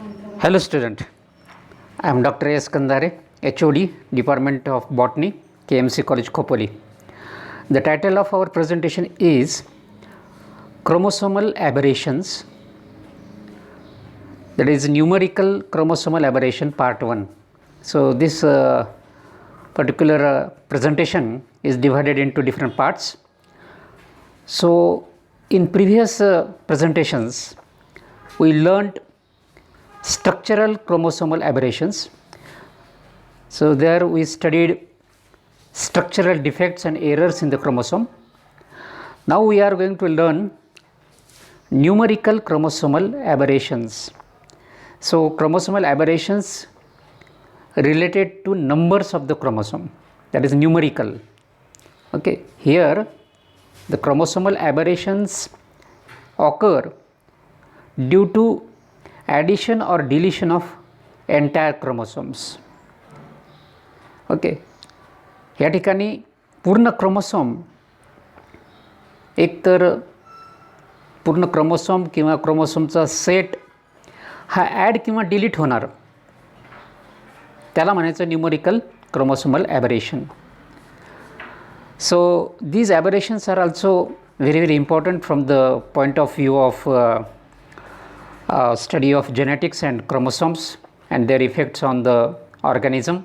Hello student, I am Dr. S. Kandare, HOD, Department of Botany, KMC College, Khopoli. The title of our presentation is Chromosomal Aberrations, that is Numerical Chromosomal Aberration Part 1. So this particular presentation is divided into different parts. So in previous presentations, we learned structural chromosomal aberrations. So there we studied structural defects and errors in the chromosome. Now we are going to learn numerical chromosomal aberrations. So chromosomal aberrations related to numbers of the chromosome, that is numerical. Okay, here the chromosomal aberrations occur due to addition or deletion of entire chromosomes. Okay, या ठिकाणी पूर्ण chromosome, एकतर पूर्ण chromosome किंवा क्रोमोसोमचा set हा add किंवा delete होणार, त्याला म्हणायचं numerical chromosomal aberration. So these aberrations are also very important from the point of view of study of genetics and chromosomes and their effects on the organism.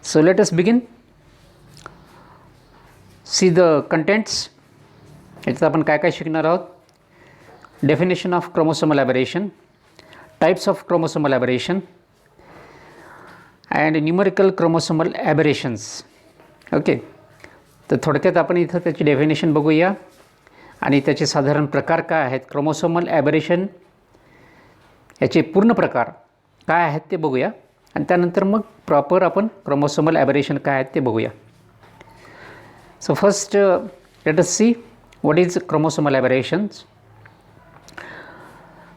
So let us begin. See the contents. याच्यात आपण काय काय शिकणार आहोत. Definition of chromosomal aberration, types of chromosomal aberration and numerical chromosomal aberrations. Okay, तर थोडक्यात आपण इथं त्याची डेफिनेशन बघूया आणि त्याचे साधारण प्रकार काय आहेत. क्रोमोसोमल ॲबरेशन याचे पूर्ण प्रकार काय आहेत ते बघूया आणि त्यानंतर मग प्रॉपर आपण क्रोमोसोमल ॲबरेशन काय आहेत ते बघूया. So first let us see what is chromosomal aberrations.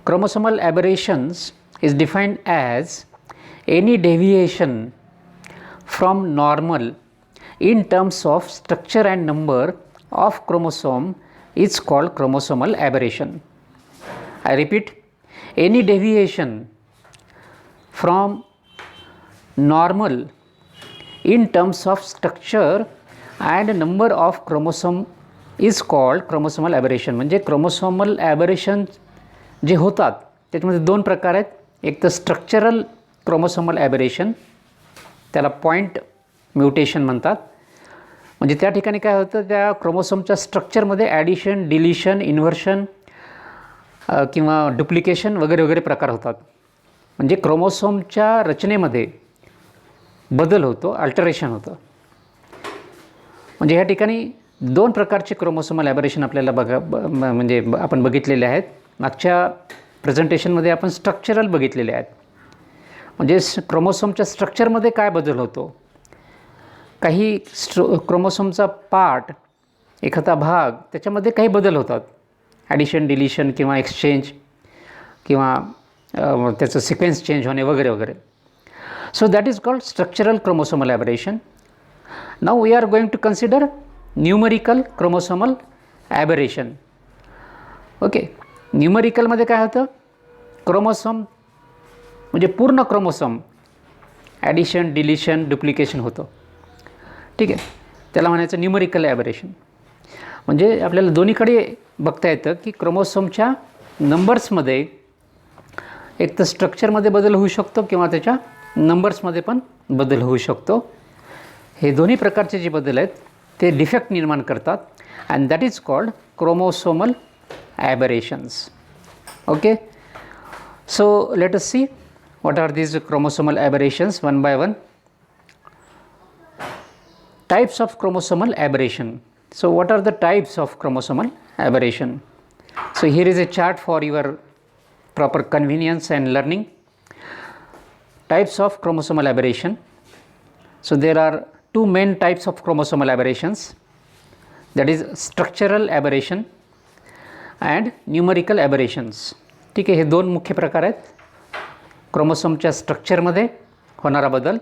Chromosomal aberrations is defined as any deviation from normal in terms of structure and number of chromosome is called chromosomal aberration. I repeat, any deviation from normal in terms of structure and number of chromosome is called chromosomal aberration. म्हणजे chromosomal aberration जे होतात त्याच्यामध्ये दोन प्रकार आहेत. एक तर structural chromosomal ॲबरेशन, त्याला पॉईंट म्युटेशन म्हणतात. म्हणजे त्या ठिकाणी काय होतं, त्या क्रोमोसोमच्या स्ट्रक्चरमध्ये ॲडिशन, डिलिशन, इन्व्हर्शन किंवा डुप्लिकेशन वगैरे वगैरे प्रकार होतात. म्हणजे क्रोमोसोमच्या रचनेमध्ये बदल होतो, अल्टरेशन होतं. म्हणजे ह्या ठिकाणी दोन प्रकारचे क्रोमोसोमल ॲबरेशन आपल्याला म्हणजे आपण बघितलेले आहेत. मागच्या प्रेझेंटेशनमध्ये आपण स्ट्रक्चरल बघितलेले आहेत. म्हणजे क्रोमोसोमच्या स्ट्रक्चरमध्ये काय बदल होतो, काही क्रोमोसोमचा पार्ट, एखादा भाग, त्याच्यामध्ये काही बदल होतात, ॲडिशन, डिलिशन किंवा एक्सचेंज किंवा त्याचं सिक्वेन्स चेंज होणे वगैरे वगैरे. So that is called structural chromosomal aberration. Now we are going to consider numerical chromosomal aberration. Okay, न्यूमरिकलमध्ये काय होतं, क्रोमोसोम म्हणजे पूर्ण क्रोमोसोम ॲडिशन, डिलिशन, डुप्लिकेशन होतं. ठीक आहे, त्याला म्हणायचं न्यूमरिकल ॲबरेशन. म्हणजे आपल्याला दोन्हीकडे बघता येतं की क्रोमोसोमच्या नंबर्समध्ये एक तर स्ट्रक्चरमध्ये बदल होऊ शकतो किंवा त्याच्या नंबर्समध्ये पण बदल होऊ शकतो. हे दोन्ही प्रकारचे जे बदल आहेत ते डिफेक्ट निर्माण करतात and that is called chromosomal aberrations. Okay, so let us see what are these chromosomal aberrations one by one. Types of chromosomal aberration. So what are the types of chromosomal aberration? So here is a chart for your proper convenience and learning. Types of chromosomal aberration. So there are two main types of chromosomal aberrations, that is structural aberration and numerical aberrations. ठीक आहे, हे दोन मुख्य प्रकार आहेत. क्रोमोसोमच्या स्ट्रक्चरमध्ये होणारा बदल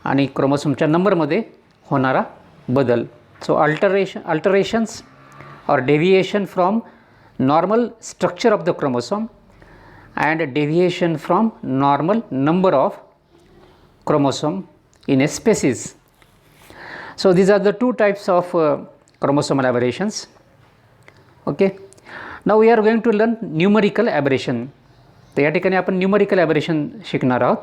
आणि क्रोमोसोमच्या नंबरमध्ये होणारा बदल. So alterations or deviation from normal structure of the chromosome and deviation from normal number of chromosome in a species. So these are the two types of chromosomal aberrations. Okay. Now we are going to learn numerical aberration. तर या ठिकाणी आपण numerical ॲबरेशन शिकणार आहोत.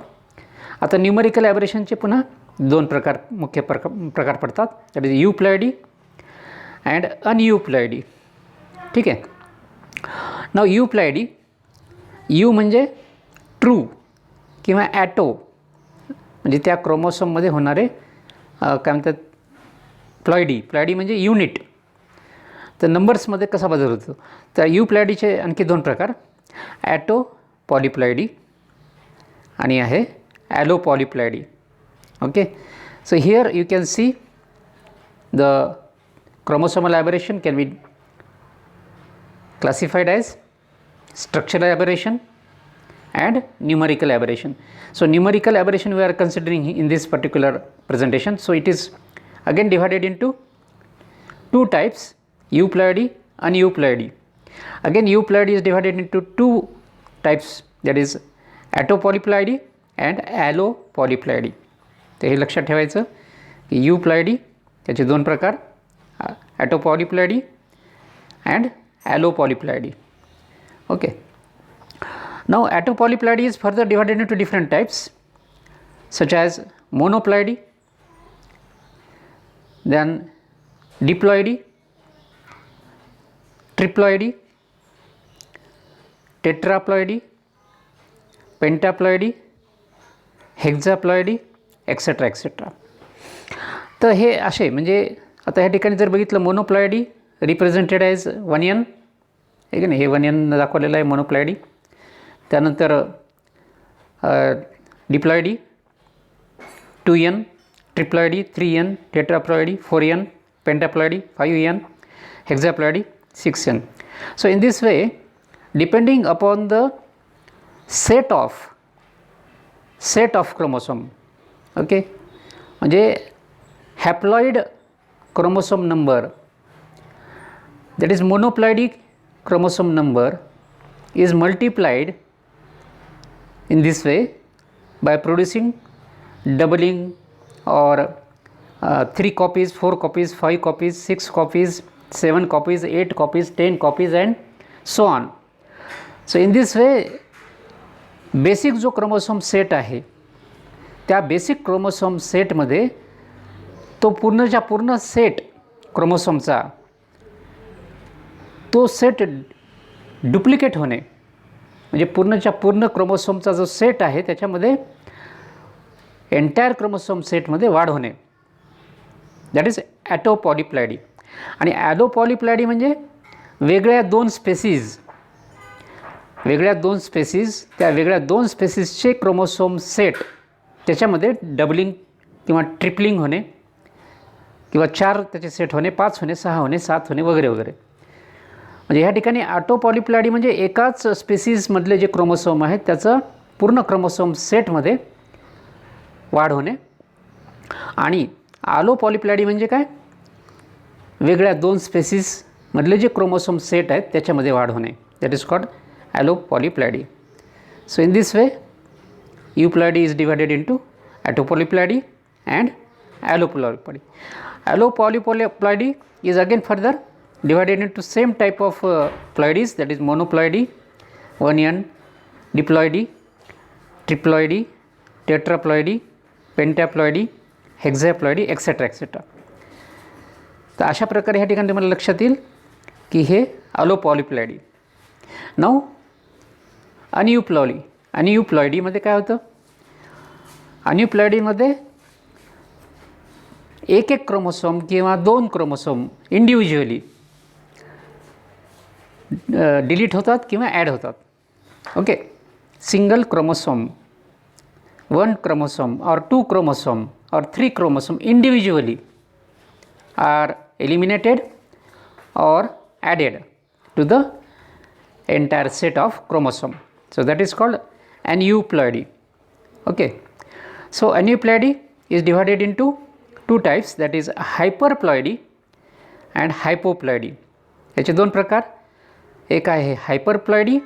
आता numerical ॲबरेशनचे पुन्हा दोन मुख्य प्रकार पडतात. That is euploidy and aneuploidy. ठीक आहे. नाव यूप्लॉइडी, यू म्हणजे ट्रू किंवा ॲटो, म्हणजे त्या क्रोमोसोममध्ये होणारे काय म्हणतात प्लॉइडी. प्लॉइडी म्हणजे युनिट. तर नंबर्समध्ये कसा बदल होतो. तर यूप्लॉइडीचे आणखी दोन प्रकार, ॲटो पॉलीप्लॉइडी आणि आहे allo polyploidy. Okay. So here you can see the chromosomal aberration can be classified as structural aberration and numerical aberration. So numerical aberration we are considering in this particular presentation. So it is again divided into two types, euploidy and aneuploidy. Again euploidy is divided into two types, that is ॲटोपॉलीप्लॉइडी and ॲलोपॉलीप्लॉइडी. तर हे लक्षात ठेवायचं की euploidy त्याचे दोन प्रकार, ॲटोपॉलीप्लॉइडी and ॲलोपॉलीप्लॉइडी. Okay. Now ॲटोपॉलीप्लॉइडी is further divided into different types such as monoploidy, then diploidy, triploidy, tetraploidy, pentaploidy, hexaploidy, etc. etc. तर हे असे म्हणजे आता ह्या ठिकाणी जर बघितलं मोनोप्लॉइडी रिप्रेझेंटेड ॲज 1n, ठीक आहे ना, हे 1n दाखवलेलं आहे मोनोप्लॉइडी. त्यानंतर diploidy 2n, triploidy 3n, टेट्राप्लॉइडी 4n, पेंटाप्लॉइडी 5n, हेक्साप्लॉइडी 6n. So in this way, depending upon the set of chromosome, okay, म्हणजे haploid chromosome number, that is monoploidic chromosome number is multiplied in this way by producing doubling or 3 copies, 4 copies, 5 copies, 6 copies, 7 copies, 8 copies, 10 copies and so on. So in this way basic जो chromosome set आहे त्या basic chromosome सेटमध्ये तो पूर्णच्या पूर्ण set क्रोमोसोमचा तो set duplicate होणे, म्हणजे पूर्णच्या पूर्ण क्रोमोसोमचा जो सेट आहे त्याच्यामध्ये एंटायर क्रोमोसोम सेटमध्ये वाढ होणे, दॅट इज ॲटोपॉलीप्लॉइडी. आणि ॲलोपॉलीप्लॉइडी म्हणजे वेगळ्या दोन स्पेसीज, त्या वेगळ्या दोन स्पेसीजचे क्रोमोसोम सेट त्याच्यामध्ये डबलिंग किंवा ट्रिपलिंग होणे किंवा 4 त्याचे सेट होणे, 5 होणे, 6 होणे, 7 होणे वगैरे वगैरे. म्हणजे ह्या ठिकाणी ॲटोपॉलीप्लॉइडी म्हणजे एकाच स्पेसीजमधले जे क्रोमोसोम आहेत त्याचं पूर्ण क्रोमोसोम सेटमध्ये वाढ होणे. आणि ॲलोपॉलीप्लॉइडी म्हणजे काय, वेगळ्या दोन स्पेसीजमधले जे क्रोमोसोम सेट आहेत त्याच्यामध्ये वाढ होणे, that is called allopolyploidy. So in this way euploidy is divided into autopolyploidy and allopolyploidy. Allopolyploidy is again further divided into same type of ploidies, that is monoploidy 1n, diploidy, triploidy, tetraploidy, pentaploidy, hexaploidy, etc. etc. तर अशा प्रकारे ह्या ठिकाणी तुम्हाला लक्षात येईल की हे ॲलोपॉलीप्लॉइडी. नाऊ अनयूप्लॉइडीमध्ये काय होतं, अनयूप्लॉइडीमध्ये एक क्रोमोसोम किंवा 2 क्रोमोसोम इंडिव्हिज्युअली डिलीट होतात किंवा ॲड होतात. Okay. Single chromosome, 1 chromosome or 2 chromosome or 3 chromosome individually are eliminated or added to the entire set of chromosome. So that is called aneuploidy. Okay. So aneuploidy is divided into two types, that is hyperploidy and hypoploidy. याचे दोन प्रकार, एक आहे हायपरप्लॉइडी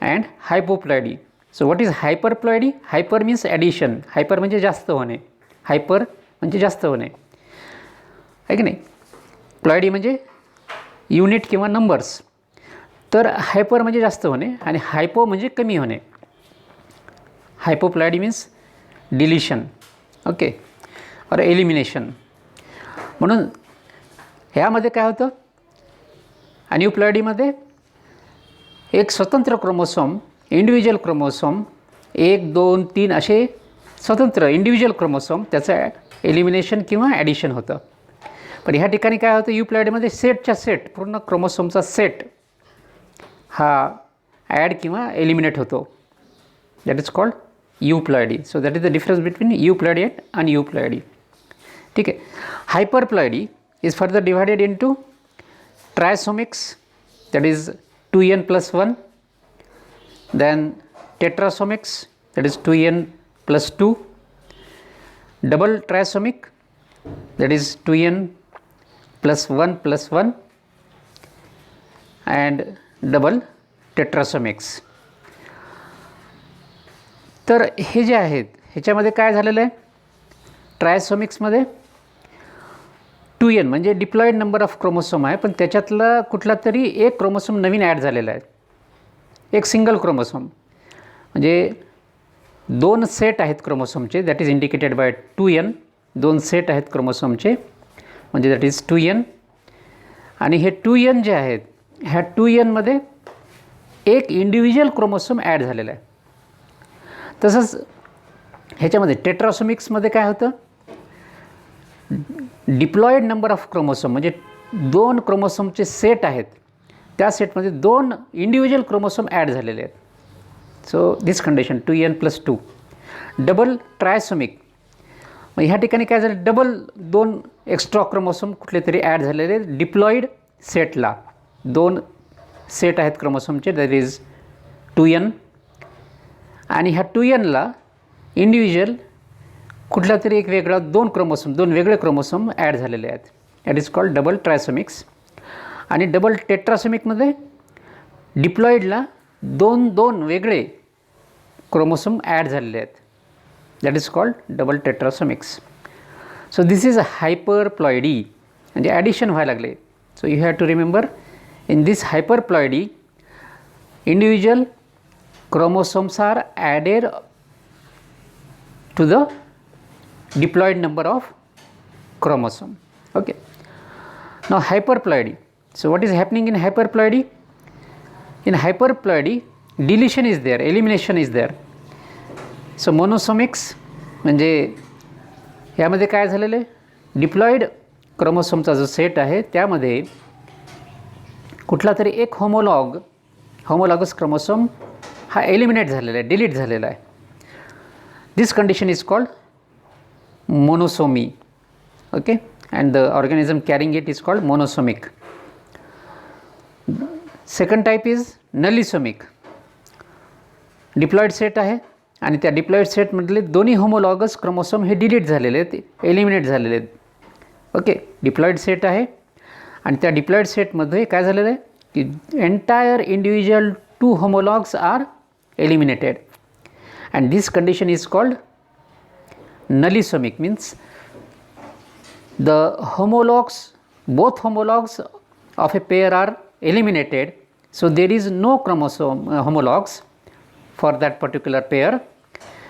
and hypoploidy. So what is hyperploidy? Hyper means addition. Hyper म्हणजे जास्त होणे. Hyper म्हणजे जास्त होणे, आहे की नाही. प्लॉइडी म्हणजे युनिट किंवा नंबर्स. तर हायपर म्हणजे जास्त होणे आणि हायपो म्हणजे कमी होणे. हायपोप्लॉइडी मीन्स डिलिशन, ओके, और एलिमिनेशन. म्हणून ह्यामध्ये काय होतं, अॅन्युप्लॉइडीमध्ये एक स्वतंत्र क्रोमोसोम, इंडिव्हिज्युअल क्रोमोसोम 1, 2, 3 असे स्वतंत्र इंडिव्हिज्युअल क्रोमोसोम त्याचं एलिमिनेशन किंवा ॲडिशन होतं. पण ह्या ठिकाणी काय होतं, युप्लॉइडीमध्ये सेटच्या सेट, पूर्ण क्रोमोसोमचा सेट हा ॲड किंवा एलिमिनेट होतो. That is called euploidy. So that is the difference between euploidy and aneuploidy. ठीक आहे. Hyperploidy is further divided into trisomics, that is 2n plus 1, then tetrasomics, that is 2n plus 2, double trisomic, that is 2n plus 1, and double tetrasomics. तर हे जे आहेत ह्याच्यामध्ये काय झालेलं आहे, ट्रायसोमिक्समध्ये 2n म्हणजे डिप्लॉइड नंबर ऑफ क्रोमोसोम आहे, पण त्याच्यातला कुठला तरी एक क्रोमोसोम नवीन ॲड झालेला आहे, एक सिंगल क्रोमोसोम. म्हणजे 2 सेट आहेत क्रोमोसोमचे, that is indicated by 2n. 2 set आहेत क्रोमोसोमचे म्हणजे दॅट इज 2n. आणि हे 2n जे आहेत, ह्या 2nमध्ये एक इंडिव्हिज्युअल क्रोमोसोम ॲड झालेला आहे. तसंच ह्याच्यामध्ये टेट्रासोमिक्समध्ये काय होतं, डिप्लॉइड नंबर ऑफ क्रोमोसोम म्हणजे 2 क्रोमोसोमचे सेट आहेत, त्या सेटमध्ये 2 इंडिव्हिज्युअल क्रोमोसोम ॲड झालेले आहेत. So this condition 2n plus 2. Double trisomic, मग ह्या ठिकाणी काय झालं, डबल 2 एक्स्ट्रा क्रोमोसोम कुठले तरी ॲड झालेले आहेत डिप्लॉइड सेटला. 2 सेट आहेत क्रोमोसोमचे, दॅट इज 2n. आणि ह्या 2nला इंडिव्हिज्युअल कुठला तरी एक वेगळा 2 वेगळे क्रोमोसोम ॲड झालेले आहेत. That is called double trisomics. आणि डबल टेट्रासोमिकमध्ये डिप्लॉइडला 2 वेगळे क्रोमोसोम ॲड झालेले आहेत. That is called double tetrasomics. So this is a hyperploidy, म्हणजे ॲडिशन व्हायला लागले. So you have to remember, in this hyperploidy individual chromosomes are added to the diploid number of chromosome. Okay. Now hyperploidy. So what is happening in hyperploidy? In hyperploidy, deletion is there, elimination is there. So monosomics म्हणजे यामध्ये काय झालेलं आहे, diploid क्रोमोसोमचा जो set आहे त्यामध्ये कुठला तरी एक होमोलॉगस क्रोमोसोम हा एलिमिनेट झालेला आहे, डिलीट झालेला आहे. This condition is called monosomy. Okay. And the organism carrying it is called monosomic. Second type is nullisomic. Diploid set आहे आणि त्या डिप्लॉइड सेटमधले दोन्ही होमोलॉगस क्रोमोसोम हे डिलीट झालेले आहेत, एलिमिनेट झालेले आहेत. ओके. डिप्लॉइड सेट आहे आणि त्या डिप्लॉइड सेटमध्ये काय झालेलं आहे की entire individual 2 homologs are eliminated, and this condition is called nullisomic. Means the both homologs of a pair are eliminated, so there is no chromosome homologs for that particular pair,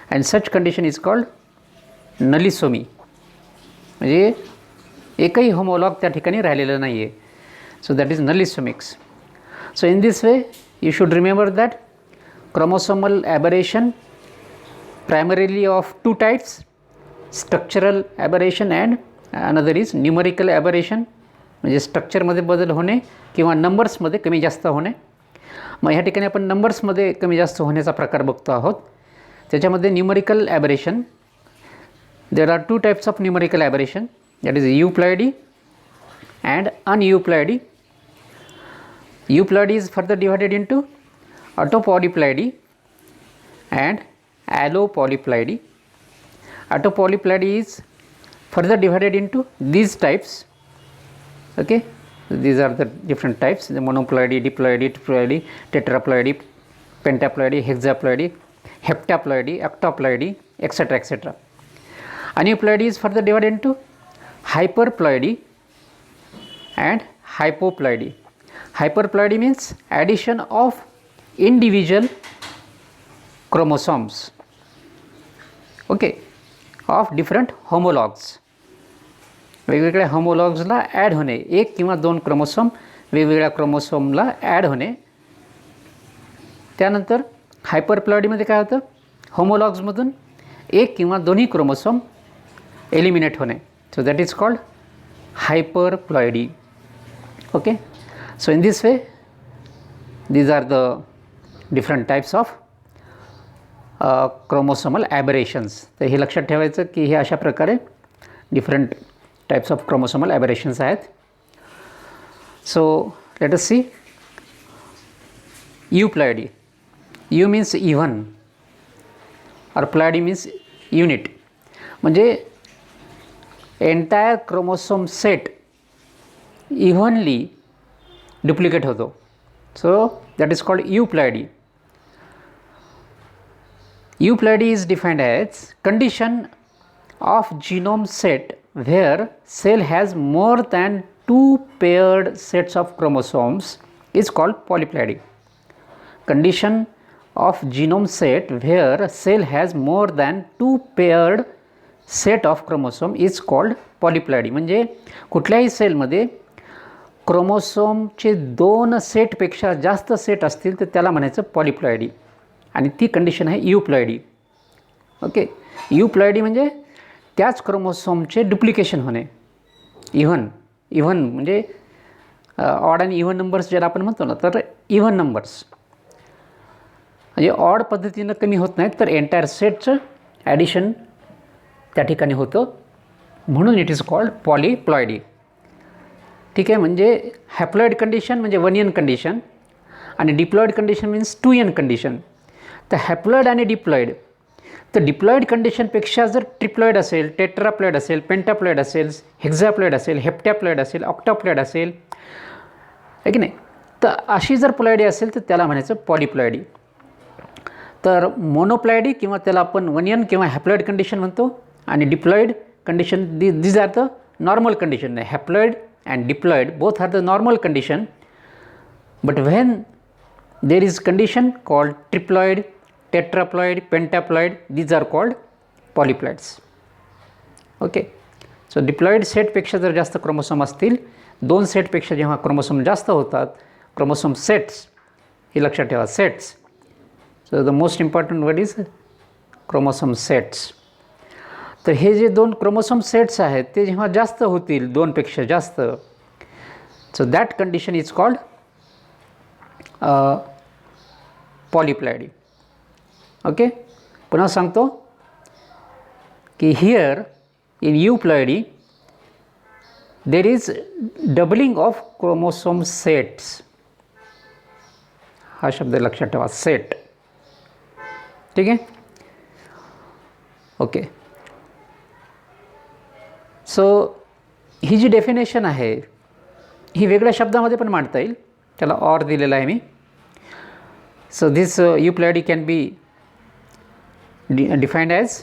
and such condition is called nullisomy. म्हणजे एकही homologue त्या ठिकाणी राहिलेलं नाही आहे. So that is nullisomics. So in this way you should remember that chromosomal aberration primarily of 2 types, structural aberration and another is numerical aberration. म्हणजे स्ट्रक्चरमध्ये बदल होणे किंवा नंबर्समध्ये कमी जास्त होणे. मग ह्या ठिकाणी आपण नंबर्समध्ये कमी जास्त होण्याचा प्रकार बघतो आहोत. त्याच्यामध्ये numerical aberration, there are 2 types of numerical aberration, that is euploidy and uneuploidy. Euploidy is further divided into autopolyploidy and allopolyploidy. Autopolyploidy is further divided into these types. Okay, these are the different types: the monoploidy, diploidy, triploidy, tetraploidy, pentaploidy, hexaploidy, heptaploidy, octaploidy, etc. etc. Aneuploidy is further divided into hyperploidy and hypoploidy. Hyperploidy means addition of individual chromosomes, okay, of different homologs. वेगवेगळ्या होमोलॉग्सला add होणे, एक किंवा दोन chromosome वेगवेगळ्या क्रोमोसोमला add होणे. त्यानंतर हायपरप्लॉइडीमध्ये काय होतं, होमोलॉग्समधून एक किंवा दोन्ही क्रोमोसोम एलिमिनेट होणे. So that is called hyperploidy. Okay, so in this way these are the different types of chromosomal aberrations. तर हे लक्षात ठेवायचं की हे अशा प्रकारे different types of chromosomal aberrations आहेत. So let us see euploidy. U means even or ploidy means unit. म्हणजे entire chromosome set evenly duplicate होतो. So that is called euploidy. Euploidy is defined as condition of genome set where cell has more than two paired sets of chromosomes is called polyploidy. Condition of genome set where cell has more than two paired set of chromosome is called polyploidy. म्हणजे कुठल्याही सेलमध्ये क्रोमोसोमचे दोन सेटपेक्षा जास्त set असतील तर त्याला म्हणायचं पॉलिप्लॉइडी, आणि ती कंडिशन आहे यूप्लॉइडी. ओके, यूप्लॉइडी म्हणजे त्याच क्रोमोसोमचे डुप्लिकेशन होणे. इव्हन म्हणजे ऑड आणि इव्हन नंबर्स ज्याला आपण म्हणतो ना, तर इव्हन नंबर्स म्हणजे ऑड पद्धतीनं कमी होत नाहीत, तर एंटायर सेटचं ॲडिशन त्या ठिकाणी होतं, म्हणून इट इज कॉल्ड पॉलिप्लॉइडी. ठीक आहे, म्हणजे हॅप्लॉइड कंडिशन म्हणजे 1n कंडिशन आणि diploid condition means 2n condition. तर हॅप्लॉइड आणि डिप्लॉइड, तर डिप्लॉइड कंडिशनपेक्षा जर ट्रिप्लॉइड असेल, टेट्राप्लॉइड असेल, पेंटाप्लॉइड असेल, हेक्झाप्लॉइड असेल, हेप्टॅप्लॉइड असेल, ऑक्टाप्लॉइड असेल, आहे की नाही, तर अशी जर प्लॉइडी असेल तर त्याला म्हणायचं पॉलिप्लॉइडी. तर मोनोप्लॉइडी किंवा त्याला आपण 1n किंवा हॅप्लॉइड कंडिशन म्हणतो, आणि diploid condition these are the normal condition. Haploid and diploid both are the normal condition, but when there is condition called triploid, tetraploid, pentaploid, these are called polyploids. Okay, so diploid set पेक्षा जर जास्त chromosome असतील, दोन सेटपेक्षा जेव्हा chromosome जास्त होतात, chromosome sets, हे लक्षात ठेवा, sets. So the most important word is chromosome sets. तर हे जे दोन क्रोमोसोम सेट्स आहेत ते जेव्हा जास्त होतील, दोनपेक्षा जास्त, so that condition is called polyploidy. Okay, पुन्हा सांगतो की here in euploidy there is doubling of chromosome sets. हा शब्द लक्षात ठेवा, सेट. ठीक आहे, ओके. सो ही जी डेफिनेशन आहे ही वेगळ्या शब्दामध्ये पण मांडता येईल, त्याला ऑर दिलेला आहे मी. So this euploidy can be defined as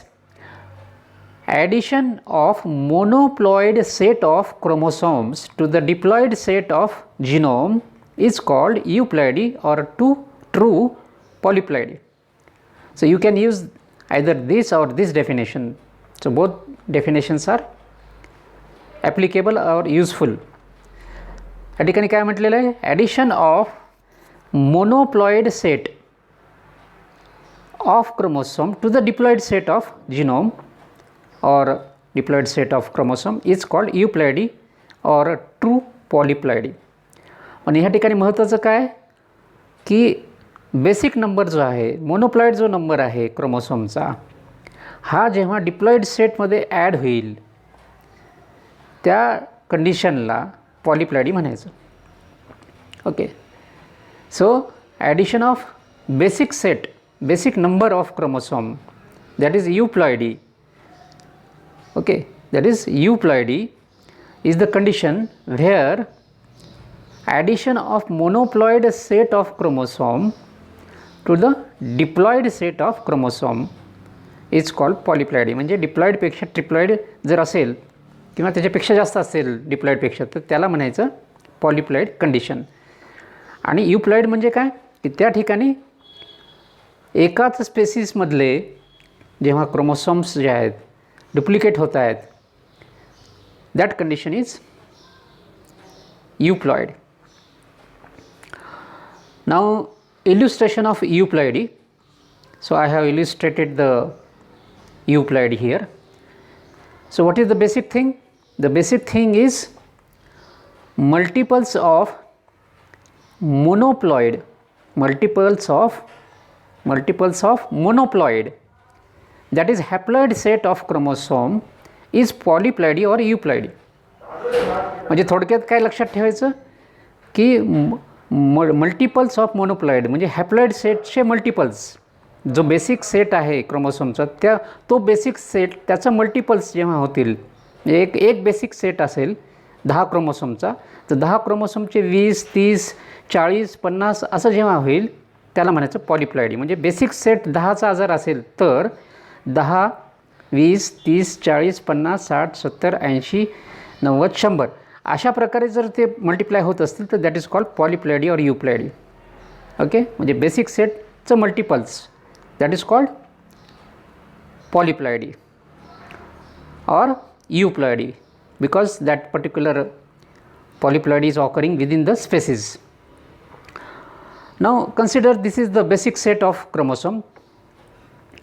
addition of monoploid set of chromosomes to the diploid set of genome is called euploidy or true polyploidy. So you can use either this or this definition. So both definitions are applicable और useful. या ठिकाणी काय म्हटलेलं आहे, addition of monoploid set of chromosome to the diploid set of genome और diploid set of chromosome is called euploidy और true polyploidy. आणि ह्या ठिकाणी महत्त्वाचं काय की बेसिक नंबर जो आहे, मोनोप्लॉइड जो नंबर आहे क्रोमोसोमचा, हा जेव्हा डिप्लॉइड सेटमध्ये ॲड होईल त्या कंडिशनला पॉलिप्लॉइडी म्हणायचं. Okay, so addition of basic set, basic number of chromosome, that is euploidy. Okay, that is euploidy is the condition where addition of monoploid set of chromosome to the diploid set of chromosome is called polyploidy. म्हणजे डिप्लॉइडपेक्षा triploid जर असेल किंवा त्याच्यापेक्षा जास्त असेल डिप्लॉइडपेक्षा तर त्याला म्हणायचं पॉलिप्लॉइड कंडिशन. आणि युप्लॉइड म्हणजे काय की त्या ठिकाणी एकाच स्पेसिसमधले जेव्हा क्रोमोसोम्स जे आहेत डुप्लिकेट होत आहेत that condition is euploid. Now illustration of euploidy. So I have illustrated the euploidy here. So what is the basic thing? The basic thing is multiples of monoploid, multiples of monoploid, that is haploid set of chromosome is polyploidy or euploidy. म्हणजे थोडक्यात काय लक्षात ठेवायचं की multiples of मोनोप्लॉइड म्हणजे haploid सेटचे multiples, जो basic set आहे क्रोमोसोमचा तो बेसिक सेट त्याचं मल्टिपल्स जेव्हा होतील, एक बेसिक सेट असेल 10 क्रोमोसोमचा, तर 10 क्रोमोसोमचे 20, 30, 40, 50 असं जेव्हा होईल त्याला म्हणायचं पॉलिप्लॉइडी. म्हणजे बेसिक सेट 10चा जर असेल तर 10, 20, 30, 40, 50, 60, 70, 80, 90, 100 अशा प्रकारे जर ते मल्टिप्लाय होत असतील तर that is called polyploidy or euploidy. Okay, म्हणजे बेसिक सेटचं multiples that is called polyploidy or euploidy because that particular polyploidy is occurring within the species. Now consider this is the basic set of chromosome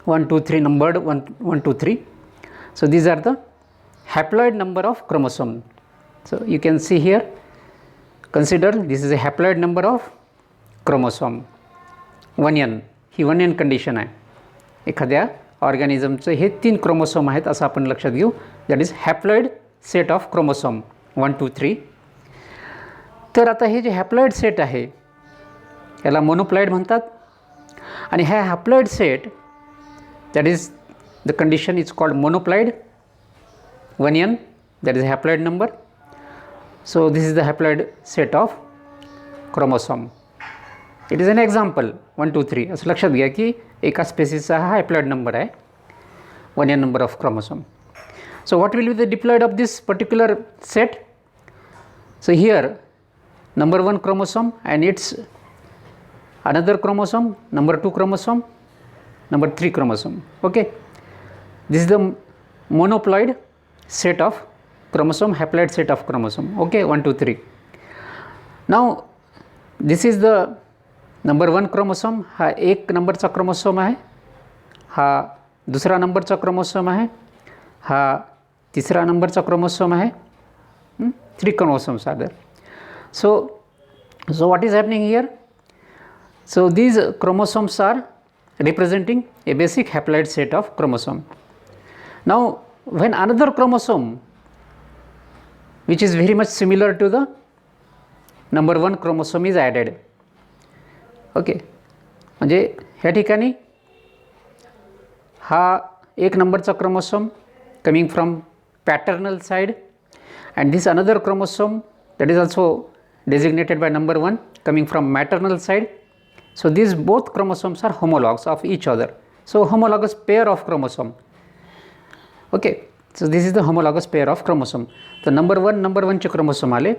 1, 2, 3 numbered 1, 2, 3. So these are the haploid number of chromosome. So you can see here, consider this is a haploid number of chromosome 1n. He 1n condition आहे. एखाद्या ऑर्गॅनिझमचं हे 3 chromosome आहेत असं आपण लक्षात घेऊ. That is haploid set of chromosome 1, 2, 3. तर आता हे जे हॅप्लॉइड सेट आहे याला मोनोप्लॉइड म्हणतात. आणि ह्या haploid set that is the condition is called monoploid 1n, that is haploid number. So this is the haploid set of chromosome. It is an example 1, 2, 3 असं लक्षात घ्या की एका स्पेसिसचा हा हॅप्लॉइड नंबर आहे 1n number of chromosome. So what will be the diploid of this particular set? So here number 1 chromosome and its another chromosome, number 2 chromosome, number 3 chromosome. Okay, this is the monoploid set of chromosome, haploid set of chromosome. Okay, 1, 2, 3. Now this is the number 1 chromosome. हा एक नंबरचा chromosome आहे, हा दुसरा नंबरचा chromosome आहे, हा तिसरा नंबरचा क्रोमोसोम आहे. 3 chromosomes are there. So what is happening here? So these chromosomes are representing a basic haploid set of chromosome. Now when another chromosome which is very much similar to the number 1 chromosome is added. Okay, म्हणजे ह्या ठिकाणी हा एक नंबरचा chromosome coming from paternal side and this another chromosome that is also designated by number 1 coming from maternal side. So these both chromosomes are homologs of each other. So homologous pair of chromosome. Okay, so this is the homologous pair of chromosome. तर number 1 चे chromosome आले,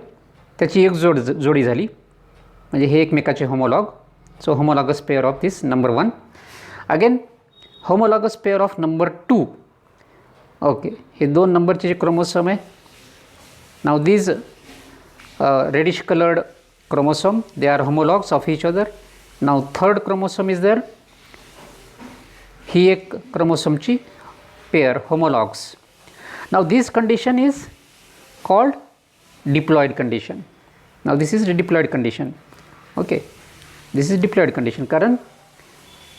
त्याची एक जोडी झाली म्हणजे हे एकमेकाचे homolog. So homologous pair of this number 1. Again homologous pair of number 2. Okay, हे 2 नंबरचे जे क्रोमोसोम आहे. Now these reddish colored chromosome, they are homologs of each other. Now third chromosome is there. ही एक क्रोमोसोमची pair homologs. Now this condition is called diploid condition. Now this is the diploid condition. Okay, this is diploid condition कारण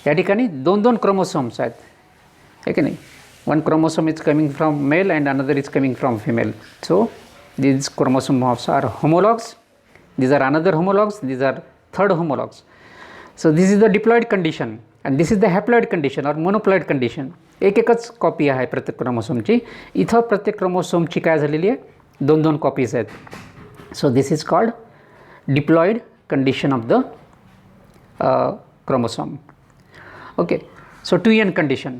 या ठिकाणी 2 chromosomes आहेत, है की नाही. One chromosome is coming from male and another is coming from female. So these chromosomes are homologs. These are another homologs. These are third homologs. So this is the diploid condition and this is the haploid condition or monoploid condition. एकच copy आहे प्रत्येक क्रोमोसोमची. इथं प्रत्येक क्रोमोसोमची काय झालेली आहे, 2 copies आहेत. So this is called diploid condition of the chromosome. Okay. So 2n condition.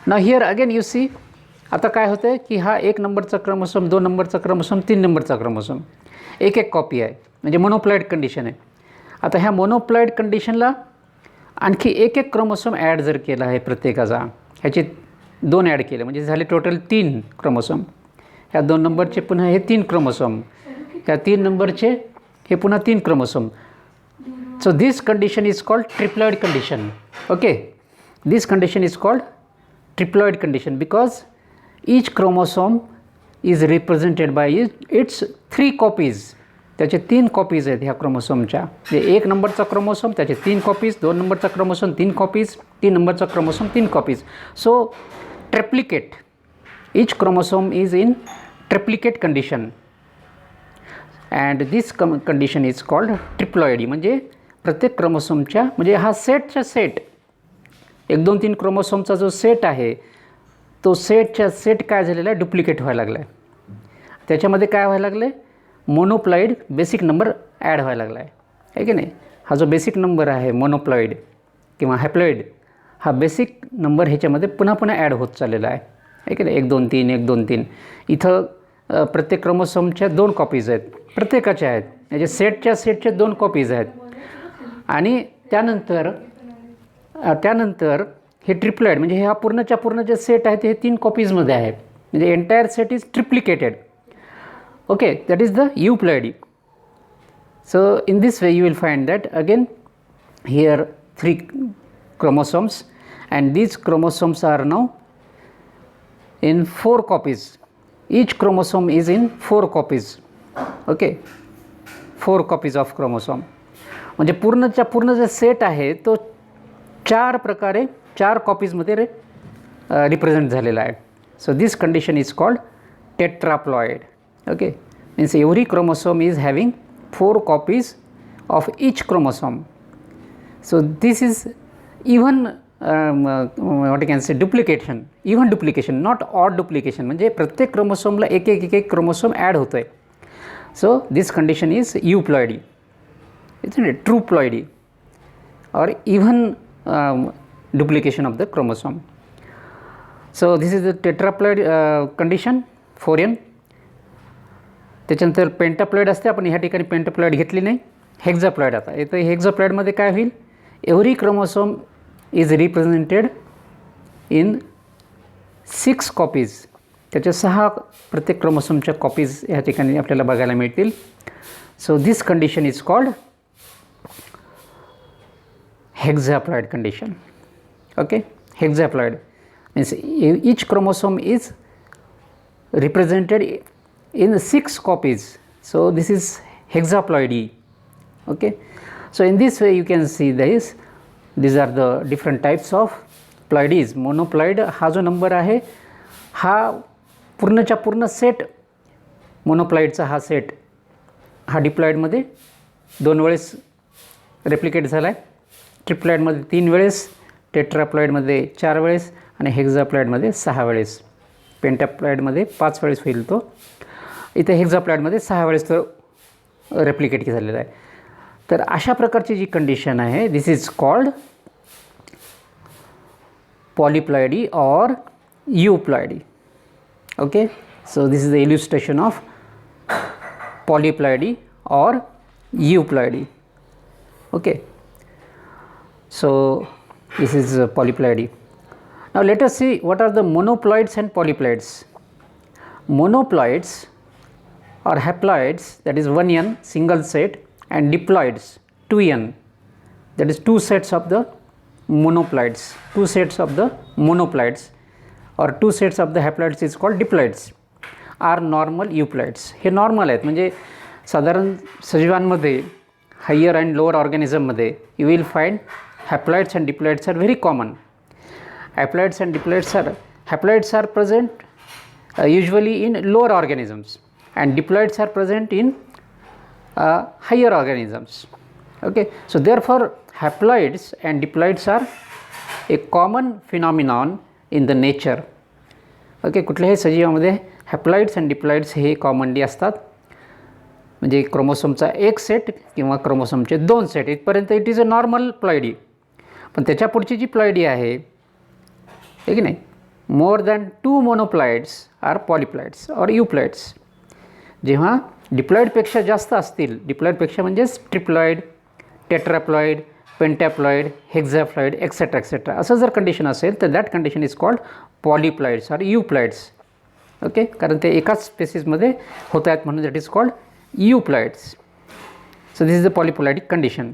Now here again you see, आता काय होतं आहे की हा 1 नंबरचा क्रोमोसोम, 2 नंबरचा क्रोमोसोम, 3 नंबरचा क्रोमोसोम, एक एक कॉपी आहे, म्हणजे मोनोप्लॉइड कंडिशन आहे. आता ह्या मोनोप्लॉइड कंडिशनला आणखी एक एक क्रोमोसोम ॲड जर केला आहे प्रत्येकाचा, ह्याचे 2 ॲड केले म्हणजे झाले टोटल 3 क्रोमोसोम. ह्या 2 नंबरचे पुन्हा हे 3 क्रोमोसोम, ह्या 3 नंबरचे हे पुन्हा 3 chromosome. So this condition is called triploid condition. Okay, this condition is called triploid condition because each chromosome is represented by its 3 copies. त्याचे 3 कॉपीज आहेत ह्या क्रोमोसोमच्या. म्हणजे 1 नंबरचा क्रोमोसोम त्याचे 3 कॉपीज, 2 नंबरचा क्रोमोसोम 3 कॉपीज, 3 नंबरचा chromosome 3 copies. So triplicate, each chromosome is in triplicate condition and this condition is called triploidy. म्हणजे प्रत्येक क्रोमोसोमच्या, म्हणजे हा सेटचा सेट, 1 2 3 क्रोमोसोमचा जो सेट आहे तो सेटच्या सेट काय झालेला आहे, डुप्लिकेट व्हायला लागला आहे. त्याच्यामध्ये काय व्हायला लागलं आहे, मोनोप्लॉइड बेसिक नंबर ॲड व्हायला लागला आहे की नाही. हा जो बेसिक नंबर आहे मोनोप्लॉइड किंवा हॅप्लॉइड, हा बेसिक नंबर ह्याच्यामध्ये पुन्हा पुन्हा ॲड होत चाललेला आहे की नाही. 1 2 3 1 2 3. इथं प्रत्येक क्रोमोसोमच्या 2 कॉपीज आहेत, प्रत्येकाच्या आहेत, म्हणजे सेटच्या 2 कॉपीज आहेत. आणि त्यानंतर हे ट्रिप्लॉइड म्हणजे हा पूर्णच्या पूर्ण जे सेट आहे ते 3 कॉपीजमध्ये आहे, म्हणजे entire set is triplicated. Okay, that is the euploidy. So in this way you will find that again here 3 chromosomes and these chromosomes are now in 4 copies. Each chromosome is in 4 copies. Okay, 4 copies of chromosome. म्हणजे पूर्णच्या पूर्ण जे set आहे तो 4 प्रकारे 4 कॉपीजमध्ये represent झालेला आहे. So this condition is called tetraploid. Okay, means every chromosome is having 4 copies of each chromosome. So this is even what you can say duplication, even duplication, not odd duplication, म्हणजे प्रत्येक क्रोमोसोमला एक एक chromosome add होतो आहे. So this condition is euploidy, isn't it, truploidy or even duplication of the chromosome. So this is the tetraploid condition 4n. त्याच्यानंतर पेंटाप्लॉइड असते, आपण ह्या ठिकाणी पेंटाप्लॉइड घेतली नाही. हेक्झाप्लॉइड. आता येतं हेक्झाप्लॉइडमध्ये काय होईल, every chromosome is represented in 6 copies. त्याच्या 6 प्रत्येक क्रोमोसोमच्या कॉपीज ह्या ठिकाणी आपल्याला बघायला मिळतील. So this condition is called hexaploid condition. Okay, hexaploid means each chromosome is represented in 6 copies. So this is hexaploidy. Okay, so in this way you can see this, these are the different types of ploidies. Monoploid हा जो number आहे हा पूर्णच्या पूर्ण set, मोनोप्लॉइडचा हा set हा डिप्लॉइडमध्ये 2 वेळेस replicate झाला आहे, ट्रिप्लॉइडमध्ये 3 वेळेस, टेट्राप्लॉइडमध्ये 4 वेळेस आणि हेक्झाप्लॉइडमध्ये 6 वेळेस. पेंटाप्लॉइडमध्ये 5 वेळेस होईल तो. इथे हेक्झाप्लॉइडमध्ये 6 वेळेस तो रेप्लिकेट झालेला आहे. तर अशा प्रकारची जी कंडिशन आहे, this is called polyploidy or euploidy. Okay, so this is the illustration of polyploidy or euploidy. Okay, so this is polyploidy. Now let us see what are the monoploids and polyploids. Monoploids or haploids, that is 1n single set, and diploids 2n, that is 2 sets of the monoploids. 2 sets of the monoploids or 2 sets of the haploids is called diploids, are normal euploids. हे normal आहेत, म्हणजे साधारण सजीवांमध्ये, higher and lower ऑर्गॅनिझममध्ये you will find haploids and diploids are very common. Haploids and haploids are present usually in lower organisms and diploids are present in higher organisms. Okay, so therefore haploids and diploids are a common phenomenon in the nature. Okay, कुठल्याही सजीवामध्ये हॅप्लॉइड्स and डिप्लॉइड्स हे commonly असतात, म्हणजे क्रोमोसोमचा एक set किंवा क्रोमोसोमचे 2 set इथपर्यंत it is a normal ploidy. पण त्याच्या पुढची जी प्लॉइडी आहे की नाही, मोर दॅन 2 मोनोप्लॉइड्स आर पॉलीप्लॉइड्स और यूप्लॉइड्स. जेव्हा डिप्लॉइडपेक्षा जास्त असतील, डिप्लॉइडपेक्षा म्हणजेच ट्रिप्लॉइड, टेट्राप्लॉइड, पेंटॅप्लॉइड, हेक्झॅप्लॉइड एक्सेट्रा एक्सेट्रा असं जर कंडिशन असेल तर दॅट कंडिशन इज कॉल्ड पॉलीप्लॉइड्स और यूप्लॉइड्स. ओके, कारण ते एकाच स्पेसिसमध्ये होत आहेत म्हणून that is called euploids. So this is the polyploidic condition.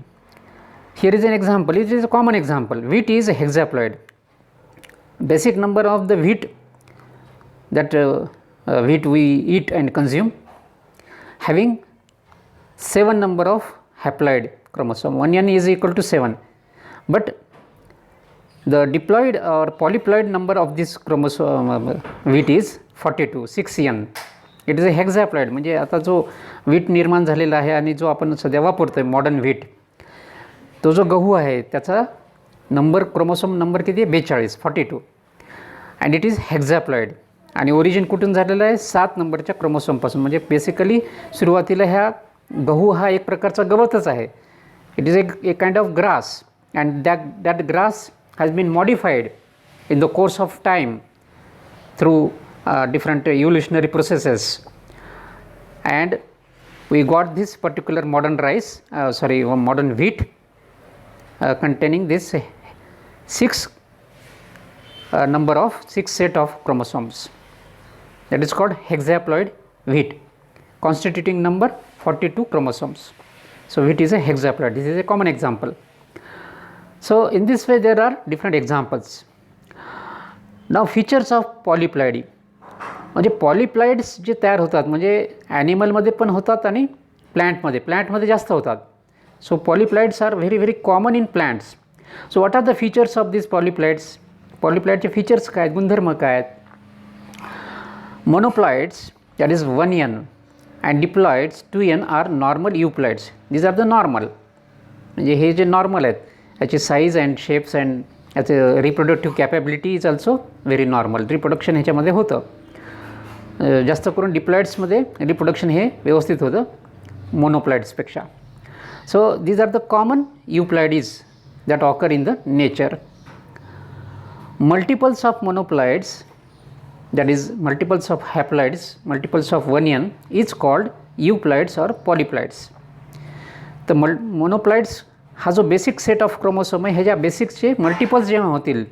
Here is an example, it is a common example. Wheat is hexaploid. Basic number of the wheat that wheat we eat and consume having 7 number of haploid chromosome. 1n is equal to 7, but the diploid or polyploid number of this chromosome wheat is 42, 6n. It is a hexaploid. म्हणजे आता जो wheat निर्माण झालेला आहे आणि जो आपण सध्या वापरतोय मॉडर्न व्हीट, तो जो गहू आहे त्याचा नंबर, क्रोमोसोम नंबर किती आहे? 42, 42, अँड इट इज हेक्झॅप्लॉइड. आणि ओरिजिन कुठून झालेलं आहे? 7 नंबरच्या क्रोमोसोमपासून. म्हणजे बेसिकली सुरुवातीला ह्या गहू हा एक प्रकारचा गवतच आहे. It is a kind of grass, and that grass has been modified in the course of time through different evolutionary processes, and we got this particular modern rice, modern wheat containing this 6 number of 6 set of chromosomes. That is called hexaploid wheat, constituting number 42 chromosomes. So wheat is a hexaploid. This is a common example. So in this way there are different examples. Now features of polyploidy. म्हणजे पॉलीप्लॉइड्स जे तयार होतात म्हणजे ॲनिमलमध्ये पण होतात आणि प्लॅन्टमध्ये जास्त होतात. So polyploids are very very common in plants. So what are the features of these polyploids? Polyploidचे features काय आहेत, गुणधर्म काय आहेत? Monoploids, that is 1n, and diploids 2n are normal euploids. These are the normal. म्हणजे हे जे normal आहेत याची साईज अँड शेप्स अँड याचे reproductive capability is also very normal. Reproduction ह्याच्यामध्ये होतं. जास्त करून डिप्लॉइड्समध्ये रिप्रोडक्शन हे व्यवस्थित होतं मोनोप्लॉइड्सपेक्षा. So these are the common euploids that occur in the nature. Multiples of monoploids, that is multiples of haploids, multiples of 1n is called euploids or polyploids. The monoploids हा जो basic set of chromosome आहे ह्याच्या बेसिकचे multiples जेव्हा होतील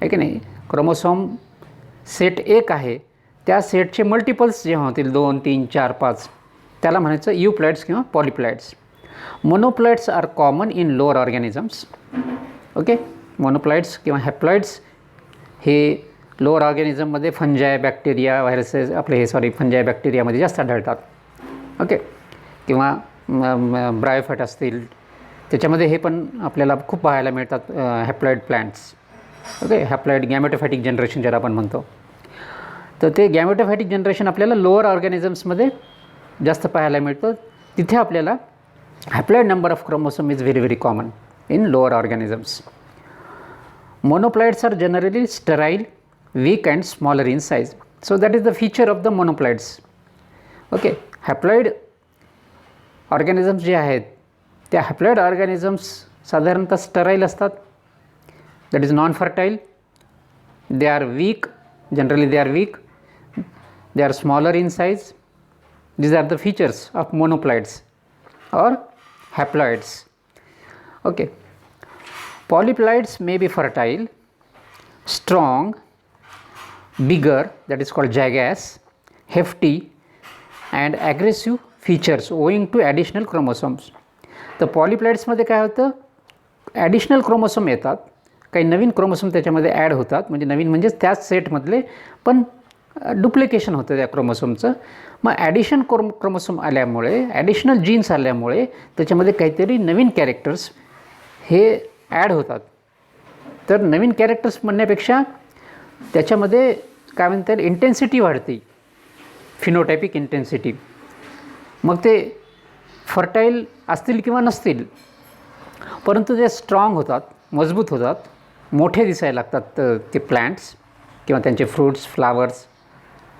आहे की नाही, chromosome set एक आहे त्या सेटचे मल्टिपल्स जेव्हा होतील 2, 3, 4, 5 त्याला म्हणायचं यूप्लॉइड्स किंवा polyploids. Monoploids are common in lower organisms. Okay, monoploids किंवा हॅप्लॉइड्स हे लोअर ऑर्गॅनिझममध्ये फंजाय, बॅक्टेरिया, व्हायरसेस फंजाय बॅक्टेरियामध्ये जास्त आढळतात. ओके, किंवा ब्रायोफाइट असतील त्याच्यामध्ये हे पण आपल्याला खूप पाहायला मिळतात haploid plants. Okay, haploid gametophytic generation ज्याला आपण म्हणतो, तर ते गॅमेटोफायटिक जनरेशन आपल्याला लोअर ऑर्गॅनिझम्समध्ये जास्त पाहायला मिळतं. तिथे आपल्याला haploid number of chromosome is very very common in lower organisms. Monoploids are generally sterile, weak and smaller in size. So that is the feature of the monoploids. Okay, haploid organisms जे आहेत त्या haploid organisms साधारणतः sterile असतात, that is non fertile, they are weak, generally they are weak, they are smaller in size. These are the features of monoploids or haploids. Okay, polyploids may be fertile, strong, bigger, that is called gigas, hefty and aggressive features owing to additional chromosomes. तर पॉलीप्लॉइड्समध्ये काय होतं, additional chromosome येतात, काही नवीन chromosome त्याच्यामध्ये add होतात. म्हणजे नवीन म्हणजेच त्याच सेटमधले पण डुप्लिकेशन होतं त्या क्रोमोसोमचं. मग ॲडिशन क्रोमोसोम आल्यामुळे, ॲडिशनल जीन्स आल्यामुळे त्याच्यामध्ये काहीतरी नवीन कॅरेक्टर्स हे ॲड होतात. तर नवीन कॅरेक्टर्स म्हणण्यापेक्षा त्याच्यामध्ये काय म्हणतात इंटेन्सिटी वाढते, फिनोटायपिक इंटेन्सिटी. मग ते फर्टाईल असतील किंवा नसतील, परंतु ते स्ट्रॉंग होतात, मजबूत होतात, मोठे दिसायला लागतात ते प्लांट्स किंवा त्यांचे फ्रूट्स, फ्लावर्स,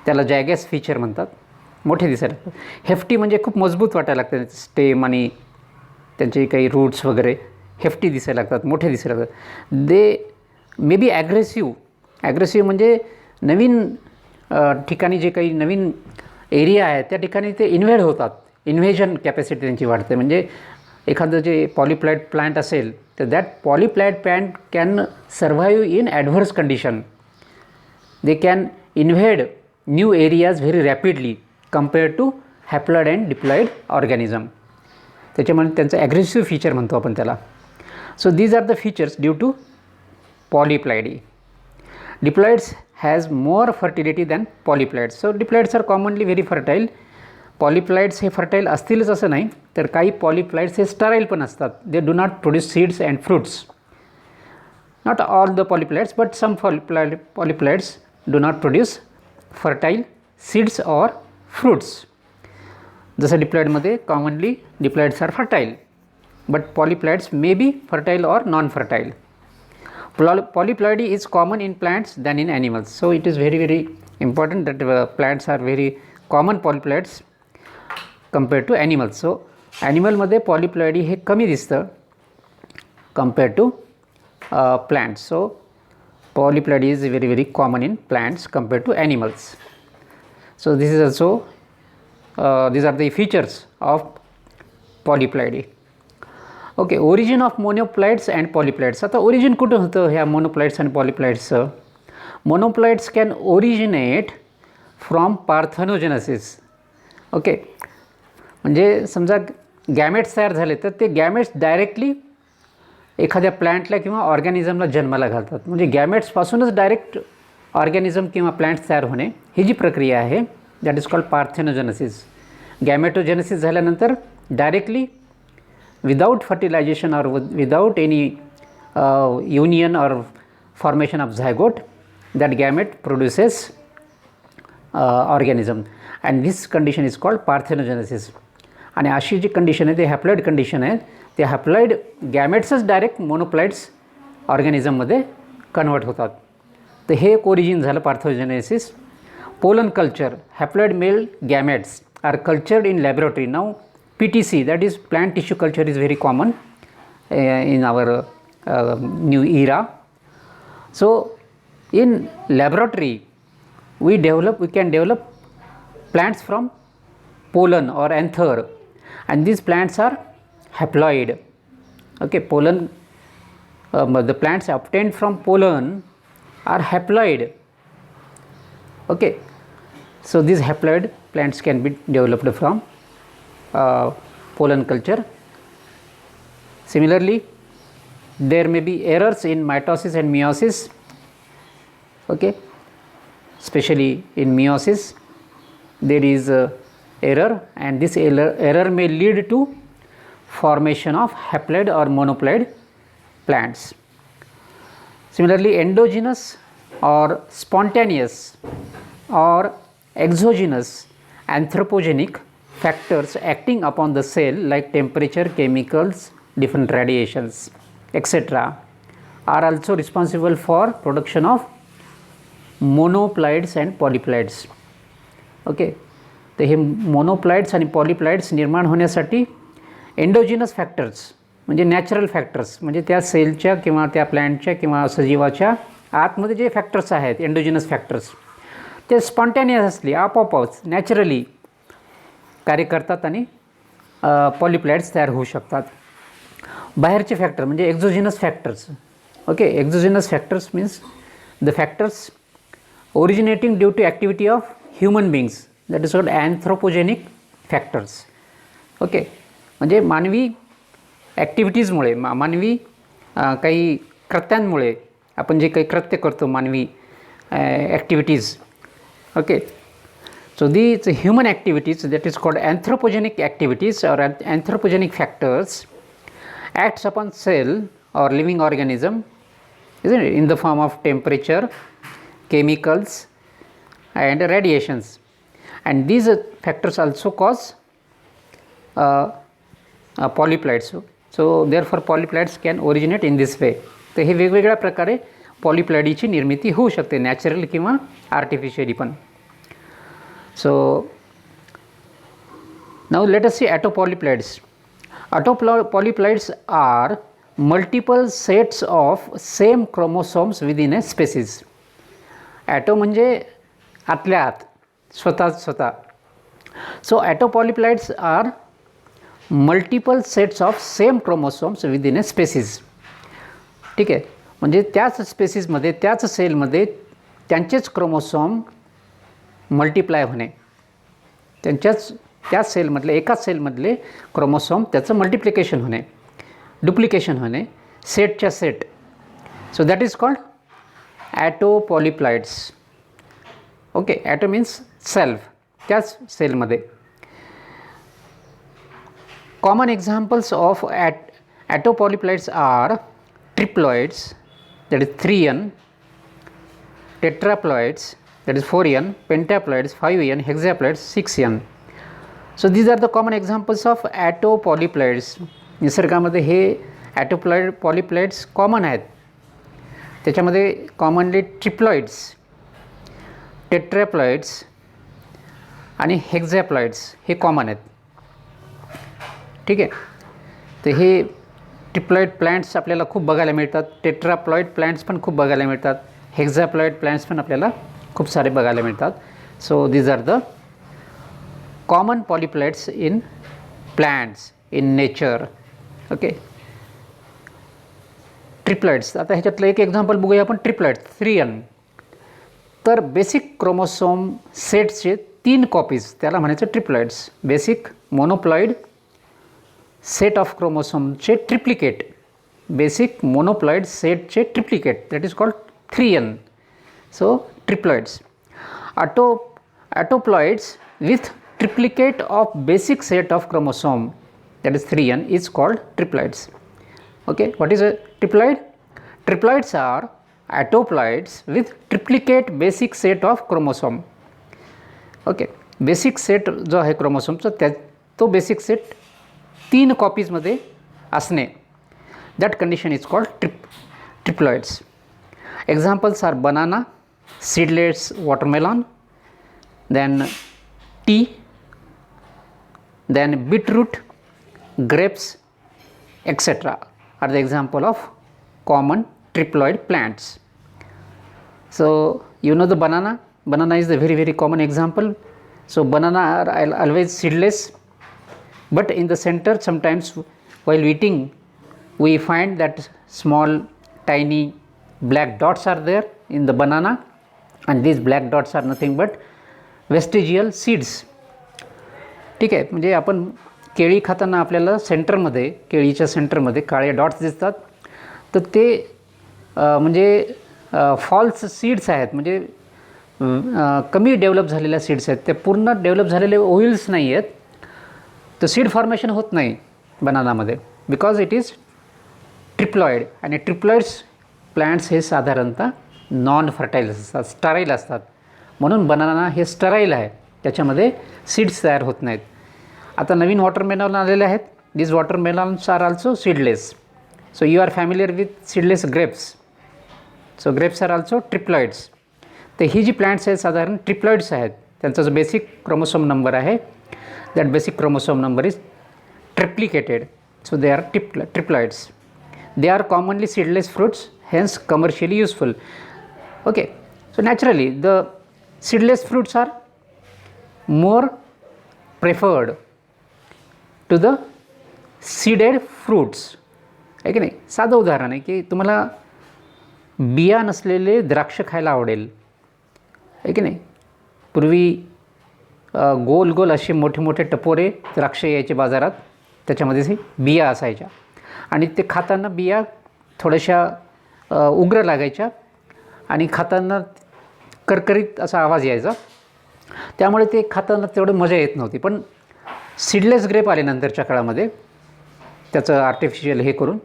त्याला जॅगॅस फीचर म्हणतात, मोठे दिसायला लागतात. हेफ्टी म्हणजे खूप मजबूत वाटायला लागतं, स्टेम आणि त्यांचे काही रूट्स वगैरे हेफ्टी दिसायला लागतात, मोठे दिसायला लागतात. दे मे बी ॲग्रेसिव्ह म्हणजे नवीन ठिकाणी जे काही नवीन एरिया आहे त्या ठिकाणी ते इन्व्हेड होतात. इन्व्हेजन कॅपॅसिटी त्यांची वाढते. म्हणजे एखादं जे पॉलीप्लाइड प्लांट असेल तर that polyploid plant can survive in adverse condition. They can invade new areas very rapidly compared to haploid and diploid organism. त्याच्यामुळे त्यांचं ॲग्रेसिव्ह फीचर म्हणतो आपण त्याला. So these are the features due to polyploidy. Diploids has more fertility than polyploids. So diploids are commonly very fertile. Polyploids हे fertile असतीलच असं नाही, तर काही polyploids हे sterile पण असतात. They do not produce seeds and fruits. Not all the polyploids, but some polyploids do not produce fertile seeds or fruits. जसं diploidमध्ये commonly diploids are fertile, but polyploids may be fertile or non-fertile. Polyploidy is common in plants than in animals. So it is very important that plants are very common polyploids compared to animals. So animal मध्ये polyploidy हे कमी दिसतं compared to plants. So polyploidy is very common in plants compared to animals. So this is also these are the features of polyploidy. Okay, origin of monoploids and polyploids. आता origin कुठं होतं ह्या monoploids आणि पॉलीप्लाइड्सचं? Monoploids can originate from parthenogenesis. Okay, म्हणजे समजा gametes तयार झाले तर ते गॅमेट्स डायरेक्टली एखाद्या प्लॅन्टला किंवा ऑर्गॅनिझमला जन्माला घालतात. म्हणजे गॅमेट्सपासूनच डायरेक्ट ऑर्गॅनिझम किंवा प्लॅन्ट्स तयार होणे ही जी प्रक्रिया आहे दॅट इज कॉल्ड पार्थेनोजेनेसिस. गॅमेटोजेनेसिस झाल्यानंतर directly without fertilization or without any union or formation of zygote, that gamete produces organism, and this condition is called parthenogenesis. आणि अशी जी कंडिशन आहे ते हॅप्लॉइड कंडिशन आहे. ते हॅप्लॉइड गॅमेट्सच डायरेक्ट मोनोप्लाइड्स ऑर्गॅनिझममध्ये convert होतात. तर हे एक ओरिजिन झालं parthenogenesis. Pollen culture, haploid male gametes are cultured in laboratory. Now PTC, that is plant tissue culture, is very common in our new era. So in laboratory we can develop plants from pollen or anther, and these plants are haploid. Okay, pollen the plants obtained from pollen are haploid. Okay, so these haploid plants can be developed from pollen culture. Similarly, there may be errors in mitosis and meiosis. Okay, especially in meiosis there is error, and this error may lead to formation of haploid or monoploid plants. Similarly, endogenous or spontaneous or exogenous anthropogenic factors acting upon the cell like temperature, chemicals, different radiations, etc. are also responsible for production of monoploids and polyploids. Okay, तर हे मोनोप्लाइड्स आणि पॉलीप्लाइड्स निर्माण होण्यासाठी endogenous factors म्हणजे natural factors, म्हणजे त्या सेलच्या किंवा त्या प्लॅन्टच्या किंवा सजीवाच्या आतमध्ये जे फॅक्टर्स आहेत एंडोजिनस फॅक्टर्स ते स्पॉन्टेनियस असली आपोआपच नॅचरली कार्य करतात आणि पॉलीप्लाइड्स तयार होऊ शकतात. बाहेरचे फॅक्टर म्हणजे exogenous factors. Okay, exogenous factors means the factors originating due to activity of human beings, that is called anthropogenic factors. Okay, म्हणजे मानवी ॲक्टिव्हिटीजमुळे मानवी काही कृत्यांमुळे आपण जे काही कृत्य करतो मानवी activities. Okay, so these human activities, that is called anthropogenic activities or anthropogenic factors, acts upon cell or living organism, isn't it, in the form of temperature, chemicals and radiations, and these factors also cause polyploids. So therefore polyploids can originate in this way. तर हे वेगवेगळ्या प्रकारे पॉलीप्लॉइडीची निर्मिती होऊ शकते, natural किंवा artificially पण. So now let us see autopolyploids. Autopolyploids are multiple sets of same chromosomes within a species. Auto म्हणजे आतल्या आत, स्वतः. So autopolyploids are multiple sets of same chromosomes within a species. ठीक आहे, म्हणजे त्याच स्पेसिसमध्ये, त्याच सेलमध्ये त्यांचेच क्रोमोसोम मल्टिप्लाय होणे, त्याच सेलमधले, एकाच सेलमधले क्रोमोसोम त्याचं मल्टिप्लिकेशन होणे, डुप्लिकेशन होणे, सेटच्या set. So that is called autopolyploids. Okay, auto means self, त्याच सेलमध्ये. Common examples of autopolyploids are triploids, that is 3n, tetraploids, that is 4n, pentaploids 5n, hexaploids 6n. So these are the common examples of ॲटोपॉलिप्लॉइड्स. निसर्गामध्ये हे ॲटोपॉलिप्लॉइड्स common आहेत. त्याच्यामध्ये commonly ट्रिप्लॉइड्स, टेट्राप्लॉइड्स आणि हेक्झॅप्लॉइड्स हे common आहेत. ठीक आहे, तर हे ट्रिप्लॉइड प्लांट्स आपल्याला खूप बघायला मिळतात, टेट्राप्लॉइड प्लांट्स पण खूप बघायला मिळतात, हेक्झॅप्लॉइड प्लांट्स पण आपल्याला खूप सारे बघायला मिळतात. So these are the common polyploids in plants in nature. Okay, triploids. आता ह्याच्यातलं एक एक्झाम्पल बघूया आपण. ट्रिप्लॉइड्स 3n. तर बेसिक क्रोमोसोम सेटचे 3 कॉपीज, त्याला म्हणायचं triploids. Basic monoploid set of क्रोमोसोमचे ट्रिप्लिकेट, बेसिक मोनोप्लॉइड सेटचे triplicate, that is called 3n. So triploids. Autoploids with triplicate of basic set of chromosome, that is 3n, is called triploids. Okay, what is a triploid? Triploids are autoploids with triplicate basic set of chromosome. Okay, basic set जो आहे क्रोमोसोमचा, तो basic set 3 कॉपीजमध्ये असणे, that condition is called triploids. Examples are banana, seedless watermelon, then tea, then beetroot, grapes, etc. are the example of common triploid plants. So you know the banana. Banana is the very common example. So banana are always seedless. But in the center, sometimes while eating, we find that small tiny black dots are there in the banana, and these black dots are nothing but vestigial seeds. ठीक आहे, म्हणजे आपण केळी खाताना आपल्याला सेंटरमध्ये, केळीच्या सेंटरमध्ये काळे डॉट्स दिसतात. तर ते म्हणजे फॉल्स सीड्स आहेत, म्हणजे कमी डेव्हलप झालेल्या सीड्स आहेत. ते पूर्ण डेव्हलप झालेले ओइल्स नाही आहेत. तर सीड फॉर्मेशन होत नाही बनानामध्ये, बिकॉज इट इज ट्रिप्लॉइड. आणि ट्रिप्लॉइड्स प्लांट्स हे साधारणतः नॉन फर्टाईल असतात, स्टराईल असतात. म्हणून बनाना हे स्टराईल आहे, त्याच्यामध्ये सीड्स तयार होत नाहीत. आता नवीन वॉटरमेलॉन आलेले आहेत. This watermelons are also seedless. So you are familiar with seedless grapes. So grapes are also triploids. तर ही जी प्लांट्स आहेत साधारण ट्रिप्लॉइड्स आहेत. त्यांचा जो बेसिक क्रोमोसोम नंबर आहे, that basic chromosome number is triplicated. So they are triploids. They are commonly seedless fruits, hence commercially useful. Okay, so naturally the seedless fruits are more preferred to the seeded fruits. आहे की नाही? साधं उदाहरण आहे की तुम्हाला बिया नसलेले द्राक्ष खायला आवडेल, आहे की नाही? पूर्वी गोल गोल असे मोठे मोठे टपोरे द्राक्ष यायचे बाजारात, त्याच्यामध्ये बिया असायच्या आणि ते खाताना बिया थोड्याशा उग्र लागायच्या आणि खाताना करकरीत असा आवाज यायचा. त्यामुळे ते खाताना तेवढं मजा येत नव्हती. पण सीडलेस ग्रेप आले नंतरच्या काळामध्ये, त्याचं आर्टिफिशियल हे करून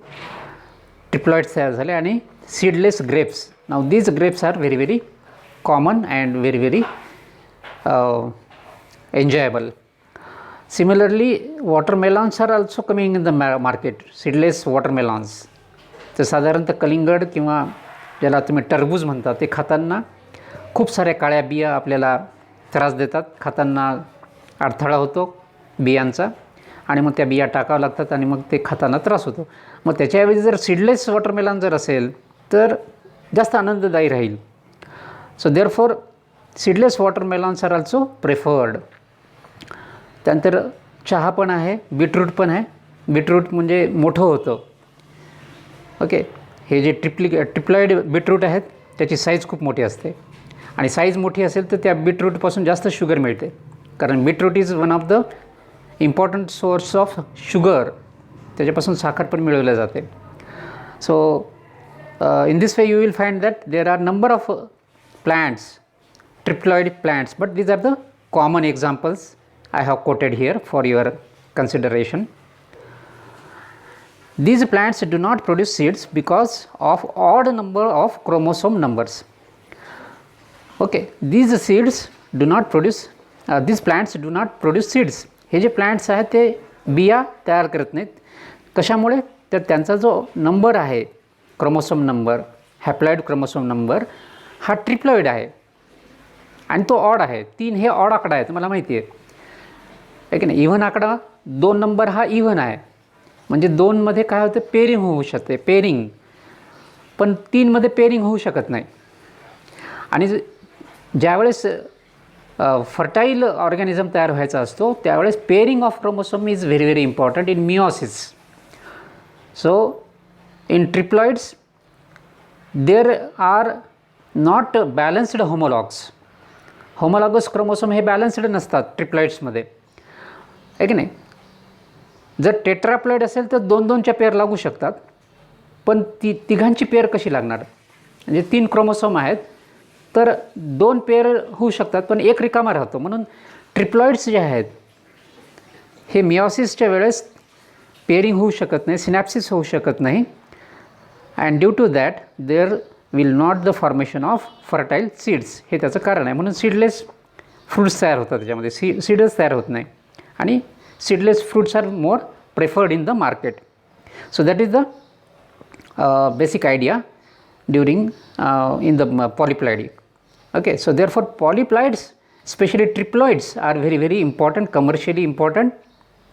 ट्रिप्लॉइड्स तयार झाले आणि seedless grapes. Now these grapes are very common and very enjoyable. Similarly, watermelons are also coming in the market, seedless watermelons. तर साधारणतः कलिंगड किंवा ज्याला तुम्ही टरबूज म्हणता, ते खाताना खूप साऱ्या काळ्या बिया आपल्याला त्रास देतात, खाताना अडथळा होतो बियांचा. आणि मग त्या बिया टाकाव्या लागतात आणि मग ते खाताना त्रास होतो. मग त्याच्याऐवजी जर सीडलेस वॉटरमेलन जर असेल तर जास्त आनंददायी राहील. So therefore seedless watermelons are also preferred. त्यानंतर चहा पण आहे, बीटरूट पण आहे. बीटरूट म्हणजे मोठं होतं. ओके, हे जे ट्रिप्लॉइड बीटरूट आहेत त्याची साईज खूप मोठी असते आणि साईज मोठी असेल तर त्या बीटरूटपासून जास्त शुगर मिळते, कारण beetroot is one of the important source of sugar. त्याच्यापासून साखर पण मिळवल्या जाते. So in this way you will find that there are number of plants, triploid plants, but these are the common examples I have quoted here for your consideration. These plants do not produce seeds because of odd number of chromosome numbers. Okay, these seeds do not produce these plants do not produce seeds. हे जे plants आहेत ते बिया तयार करत नाहीत. कशामुळे? तर त्यांचा जो नंबर आहे, chromosome number, haploid chromosome number, हा ट्रिप्लॉइड आहे आणि तो ऑड आहे. 3 हे ऑड आकडा आहे, तुम्हाला माहिती आहे की नाही. इव्हन आकडा 2 नंबर हा इव्हन आहे, म्हणजे 2मध्ये काय होतं, पेरिंग होऊ शकते, पेरिंग. पण 3मध्ये पेरिंग होऊ शकत नाही. आणि ज्यावेळेस फर्टाईल ऑर्गॅनिझम तयार व्हायचा असतो त्यावेळेस pairing of chromosome is very very important in meiosis. So in triploids there are not balanced homologous chromosome हे बॅलन्स्ड नसतात ट्रिप्लॉइड्समध्ये, आहे की नाही. जर टेट्राप्लॉइड असेल तर 2-2च्या पेअर लागू शकतात, पण तिघांची पेअर कशी लागणार? म्हणजे 3 क्रोमोसोम आहेत तर 2 पेअर होऊ शकतात पण एक रिकामा राहतो. म्हणून ट्रिप्लॉइड्स जे आहेत हे मिओसिसच्या वेळेस पेअरिंग होऊ शकत नाही, सिनॅप्सिस होऊ शकत नाही. and due to that there will not the formation of fertile seeds. हे त्याचं कारण आहे. म्हणून सीडलेस फ्रूट्स तयार होतात त्याच्यामध्ये, सीडच तयार होत नाही आणि seedless fruits are more preferred in the market. So that is the basic idea during in the polyploidy. Okay, so therefore polyploids, specially triploids, are very very important, commercially important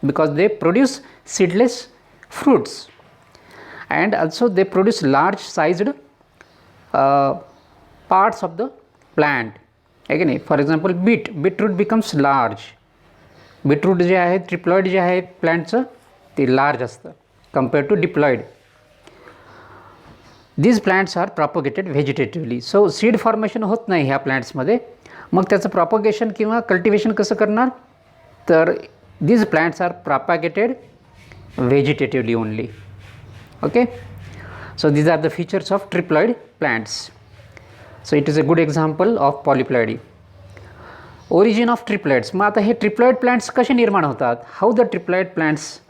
because they produce seedless fruits and also they produce large sized parts of the plant. Again, for example, beetroot becomes large. beetroot जे आहे, triploid जे आहे प्लांटचं ते large असतं compared to diploid. These plants are propagated vegetatively. So seed formation होत नाही ह्या प्लांट्समध्ये. मग त्याचं propagation किंवा कल्टिवेशन कसं करणार? तर these plants are propagated vegetatively only. Okay, so these are the features of triploid plants. So it is a good example of polyploidy. Origin of triploids. मग आता हे ट्रिप्लॉइड प्लांट्स कसे निर्माण होतात? How the triploid plants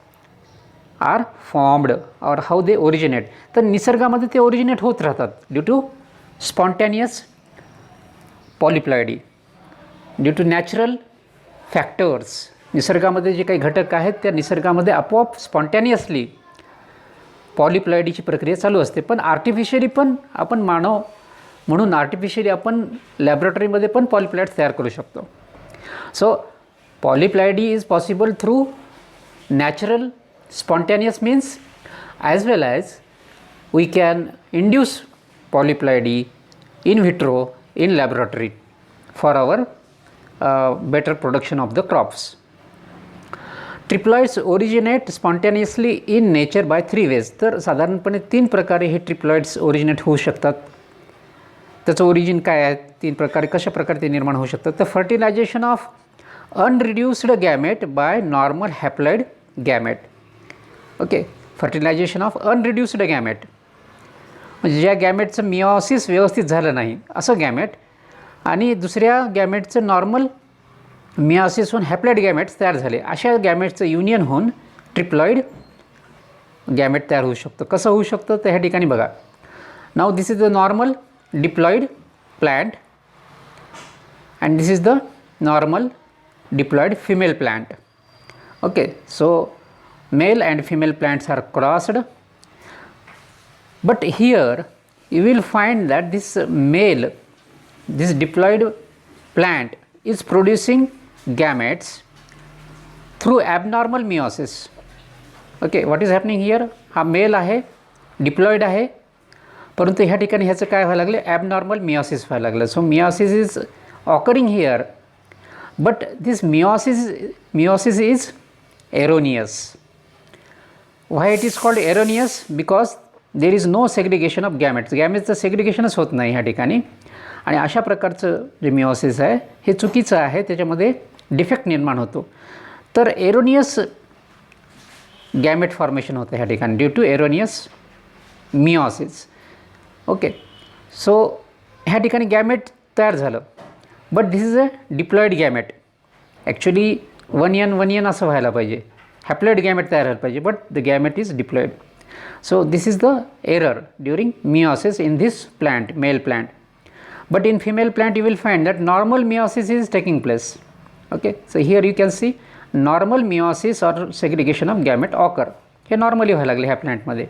are formed और how they originate. तर निसर्गामध्ये ते ओरिजिनेट होत राहतात due to spontaneous polyploidy, due to natural factors. निसर्गामध्ये जे काही घटक आहेत त्या निसर्गामध्ये आपोआप स्पॉन्टॅनियसली पॉलीप्लॉइडीची प्रक्रिया चालू असते. पण आर्टिफिशियली पण आपण मानव म्हणून आर्टिफिशियली आपण लॅबोरेटरीमध्ये पण पॉलीप्लॉइड्स तयार करू शकतो. So polyploidy is possible through natural spontaneous means as well as we can induce polyploidy in vitro in laboratory for our better production of the crops. Triploids originate spontaneously in nature by 3 ways. तर साधारणपणे 3 प्रकारे हे ट्रिप्लॉइड्स originate होऊ शकतात. त्याचं origin काय आहे, 3 प्रकारे कशा प्रकारे ते निर्माण होऊ शकतात? तर fertilization of unreduced gamete by normal haploid gamete. Okay, fertilization of unreduced gamete म्हणजे ज्या गॅमेटचं मिओसिस व्यवस्थित झालं नाही असं गॅमेट, आणि दुसऱ्या गॅमेटचं नॉर्मल मिओसिस होऊन हॅप्लॉइड गॅमेट्स तयार झाले, अशा गॅमेटचं युनियन होऊन ट्रिप्लॉइड गॅमेट तयार होऊ शकतं. कसं होऊ शकतं तर ह्या ठिकाणी बघा. Now this is the normal diploid plant and this is the normal diploid female plant. Okay, so male and female plants are crossed, but here you will find that this male, this diploid plant is producing gametes through abnormal meiosis. Okay, what is happening here? हा mail आहे, deployed आहे, परंतु ह्या ठिकाणी ह्याचं काय व्हायला लागलं? ॲबनॉर्मल मिओसिस व्हायला लागलं. So meiosis is occurring here, but this meiosis is erroneous. Why it is called erroneous? Because there is no segregation of gametes. गॅमेट्सचं सेग्रिगेशनच होत नाही ह्या ठिकाणी, आणि अशा प्रकारचं जे मिओसिस आहे हे चुकीचं आहे, त्याच्यामध्ये डिफेक्ट निर्माण होतो. तर एरोनियस गॅमेट फॉर्मेशन होतं ह्या ठिकाणी due to erroneous meiosis. Okay, so ह्या ठिकाणी गॅमेट तयार झालं, but this is a diploid gamete. Actually 1n असं व्हायला पाहिजे, हॅप्लॉईड गॅमेट तयार व्हायला पाहिजे, but the gamete is diploid. So this is the error during meiosis in this plant, male plant. But in female plant you will find that normal meiosis is taking place. Okay, so here you can see normal meiosis or segregation of gamete occur. हे normally व्हायला लागले ह्या प्लॅन्टमध्ये.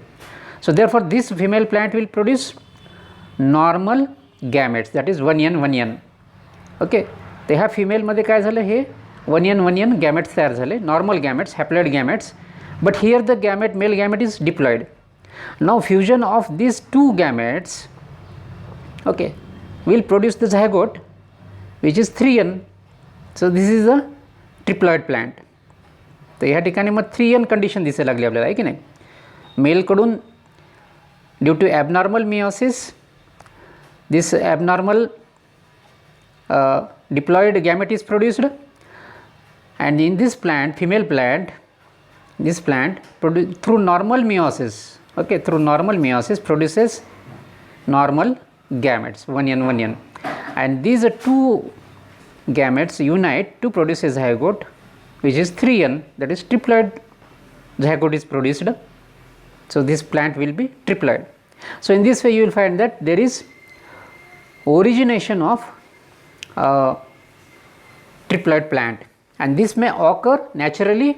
So therefore this female plant will produce normal gametes, that is 1n. Okay, तर ह्या फिमेलमध्ये काय झालं? हे 1n गॅमेट्स तयार झाले, normal gametes, haploid gametes. But here the gamete, male gamete is diploid. Now fusion of these two gametes, okay, will produce the zygote which is 3n. So this is a triploid plant. तर ह्या ठिकाणी मग 3n condition दिसायला लागली आपल्याला, आहे की नाही? मेलकडून due to abnormal meiosis this abnormal diploid gamete is produced, and in this plant, female plant, this plant through normal meiosis, okay, through normal meiosis produces normal gametes 1n, and these two gametes unite to produce a zygote which is 3n, that is triploid zygote is produced. So this plant will be triploid. So in this way you will find that there is origination of triploid plant, and this may occur naturally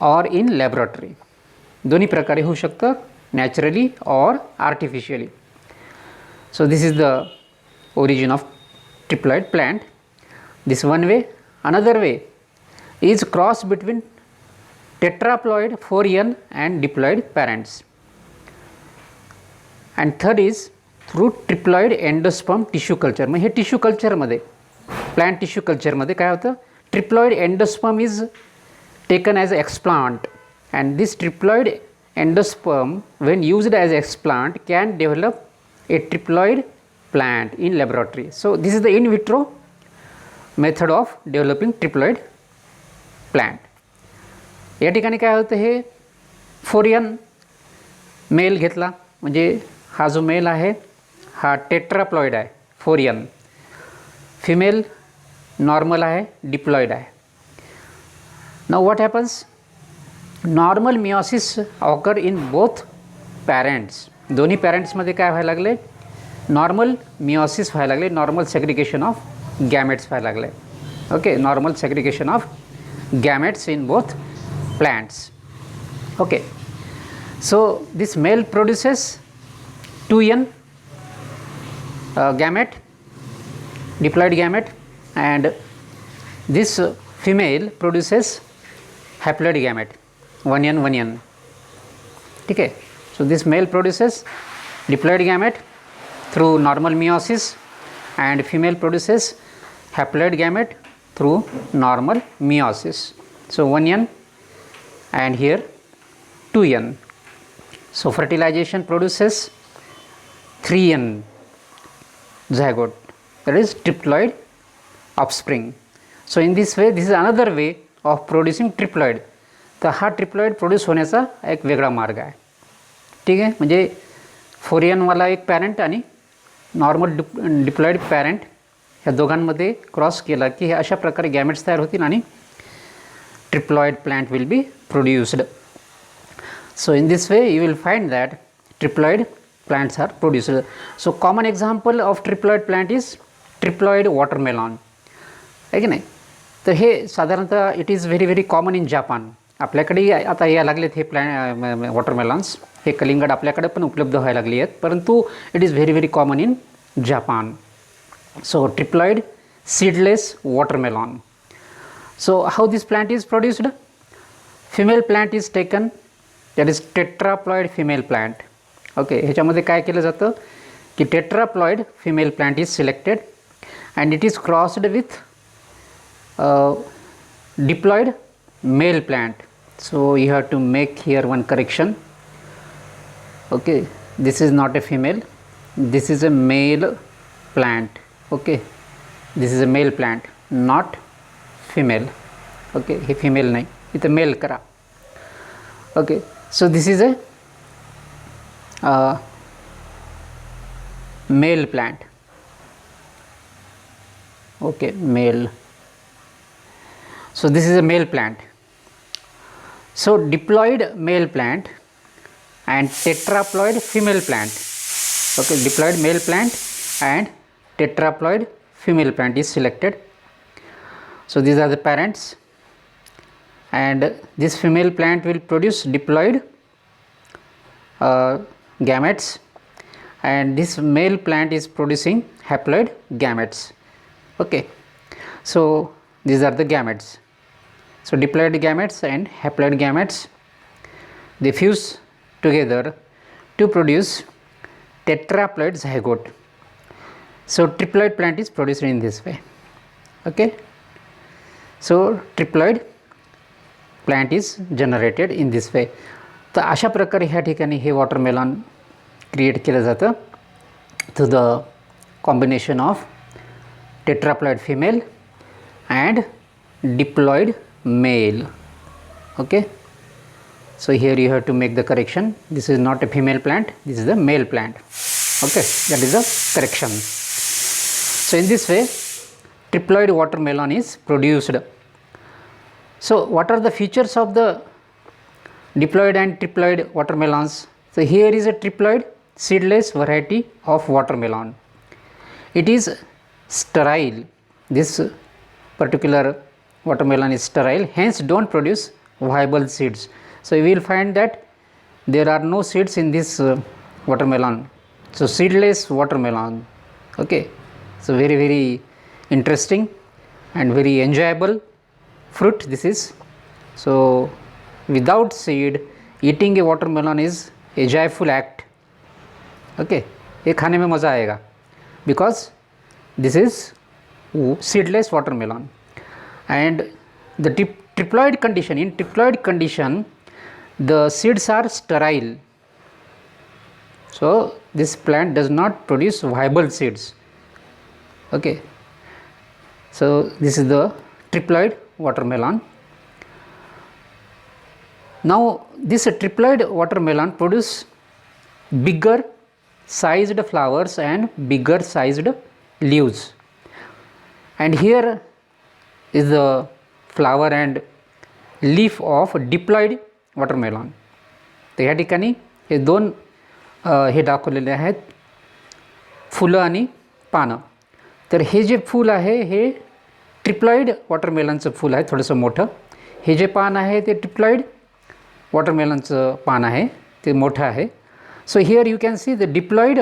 or in laboratory. दोन्ही प्रकारे होऊ शकतं, naturally or artificially. So this is the origin of triploid plant. This one way. Another way is cross between tetraploid 4n and diploid parents, and third is through triploid endosperm tissue culture. मग हे tissue कल्चरमध्ये, plant tissue कल्चरमध्ये काय होतं? Triploid endosperm is taken as explant, and this triploid endosperm when used as explant can develop A triploid plant in laboratory. So this is the in vitro method of developing triploid plant. या ठिकाणी काय होतं? हे 4n mail घेतला, म्हणजे हा जो mail आहे हा टेट्राप्लॉइड आहे, 4n. फिमेल नॉर्मल आहे, डिप्लॉइड आहे. Now what happens? Normal meiosis occur in both parents. दोन्ही पॅरेंट्समध्ये काय व्हायला लागले? नॉर्मल मिओसिस व्हायला लागले, नॉर्मल सेग्रिगेशन ऑफ गॅमेट्स व्हायला लागले. Okay, normal segregation of gametes in both plants. Okay, so this male produces 2n gamete, diploid gamete, and this female produces haploid gamete 1n. Okay, so this male produces diploid gamete through normal meiosis, and female produces haploid gamete through normal meiosis. So 1n and here 2n. So fertilization produces 3n zygote, that is triploid offspring. So in this way, this is another way of producing triploid. तर हा triploid produce होण्याचा एक वेगळा मार्ग आहे. ठीक आहे, म्हणजे 4n वाला एक पॅरेंट आणि नॉर्मल डिप्लॉइड पॅरेंट ह्या दोघांमध्ये क्रॉस केला की हे अशा प्रकारे गॅमेट्स तयार होतील आणि triploid plant will be produced. So in this way you will find that triploid plants are produced. So common example of triploid plant is triploid watermelon, आहे की नाही? तर हे साधारणतः it is very common in Japan. आपल्याकडे आता या लागलेत हे वॉटरमेलॉन्स, हे कलिंगड आपल्याकडे पण उपलब्ध व्हायला लागली आहेत, परंतु it is very common in Japan. So triploid seedless watermelon. So how this plant is produced? Female plant is taken, that is tetraploid female plant. Okay, ह्याच्यामध्ये काय केलं जातं की tetraploid female plant is selected and it is crossed with diploid male plant. So you have to make here one correction. Okay, this is not a female, this is a male plant. Okay, this is a male plant, not female. Okay, हे female नाही, इथं male करा. Okay, so this is a male plant. Okay, male. So this is a male plant. So diploid male plant and tetraploid female plant. Okay, diploid male plant and tetraploid female plant is selected. So these are the parents, and this female plant will produce diploid gametes, and this male plant is producing haploid gametes. Okay, so these are the gametes. So diploid gametes and haploid gametes, they fuse together to produce tetraploid zygote. So triploid plant is produced in this way. Okay, so triploid plant is generated in this way. तर अशा प्रकारे ह्या ठिकाणी हे watermelon create केलं जातं through the combination of tetraploid female and diploid male. Okay, so here you have to make the correction, this is not a female plant, this is a male plant. Okay, that is the correction. So in this way triploid watermelon is produced. So what are the features of the diploid and triploid watermelons? So here is a triploid seedless variety of watermelon. It is sterile, this particular watermelon is sterile, hence don't produce viable seeds. So you will find that there are no seeds in this watermelon. So seedless watermelon. Okay, so very interesting and very enjoyable fruit this is. So without seed eating a watermelon is a joyful act. Okay, ये खाने में मज़ा आएगा because this is seedless watermelon. And the triploid condition, in triploid condition the seeds are sterile, so this plant does not produce viable seeds. Okay, so this is the triploid watermelon. Now this triploid watermelon produce bigger sized flowers and bigger sized leaves, and here is the flower and leaf of diploid watermelon. तर ह्या ठिकाणी हे दोन हे दाखवलेले आहेत फुलं आणि पानं. तर हे जे फूल आहे हे ट्रिप्लॉइड वॉटरमेलनचं फूल आहे थोडंसं मोठं, हे जे पान आहे ते ट्रिप्लॉइड वॉटरमेलनचं पान आहे ते मोठं आहे. So here you can see the diploid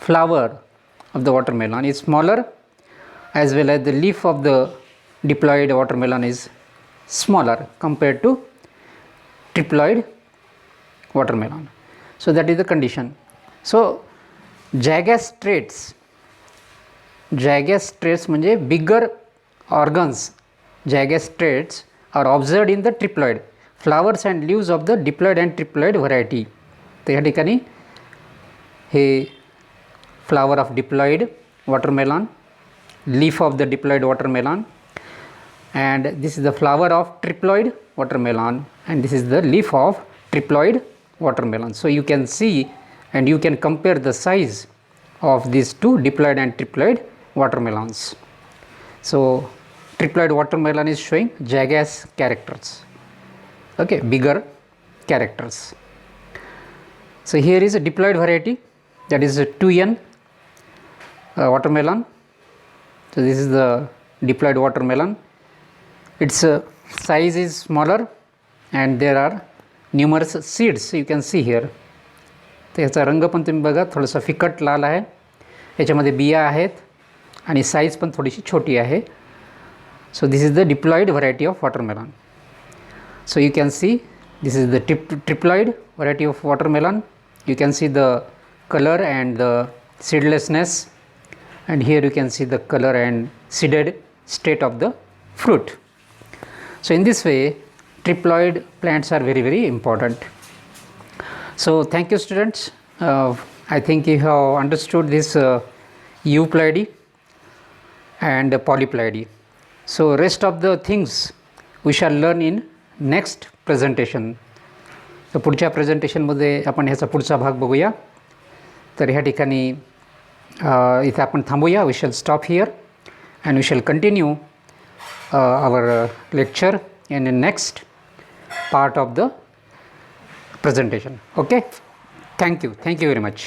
flower of the watermelon is smaller, as well as the leaf of the diploid watermelon is smaller compared to triploid watermelon. So that is the condition. So Jagged traits म्हणजे bigger organs, Jagged traits are observed in the triploid flowers and leaves of the diploid and triploid variety. तर या ठिकाणी हे flower of diploid watermelon, leaf of the diploid watermelon, and this is the flower of triploid watermelon, and this is the leaf of triploid watermelon. So you can see and you can compare the size of these two diploid and triploid watermelons. So triploid watermelon is showing jagged characters, okay, bigger characters. So here is a diploid variety, that is a 2N watermelon. So this is the diploid watermelon. Its size is smaller and there are numerous seeds, you can see here. तर ह्याचा रंग पण तुम्ही बघा थोडासा फिकट लाल आहे, ह्याच्यामध्ये बिया आहेत आणि साईज पण थोडीशी छोटी आहे. So this is the diploid variety of watermelon. So you can see this is the triploid variety of watermelon. You can see the color and the seedlessness, and here you can see the color and seeded state of the fruit. So in this way triploid plants are very important. So thank you students. I think you have understood this euploidy and polyploidy. So rest of the things we shall learn in next presentation. तर पुढच्या प्रेझेंटेशनमध्ये आपण ह्याचा पुढचा भाग बघूया. तर ह्या ठिकाणी इथे आपण थांबूया. We shall stop here and we shall continue our lecture in next part of the presentation. Okay, thank you very much.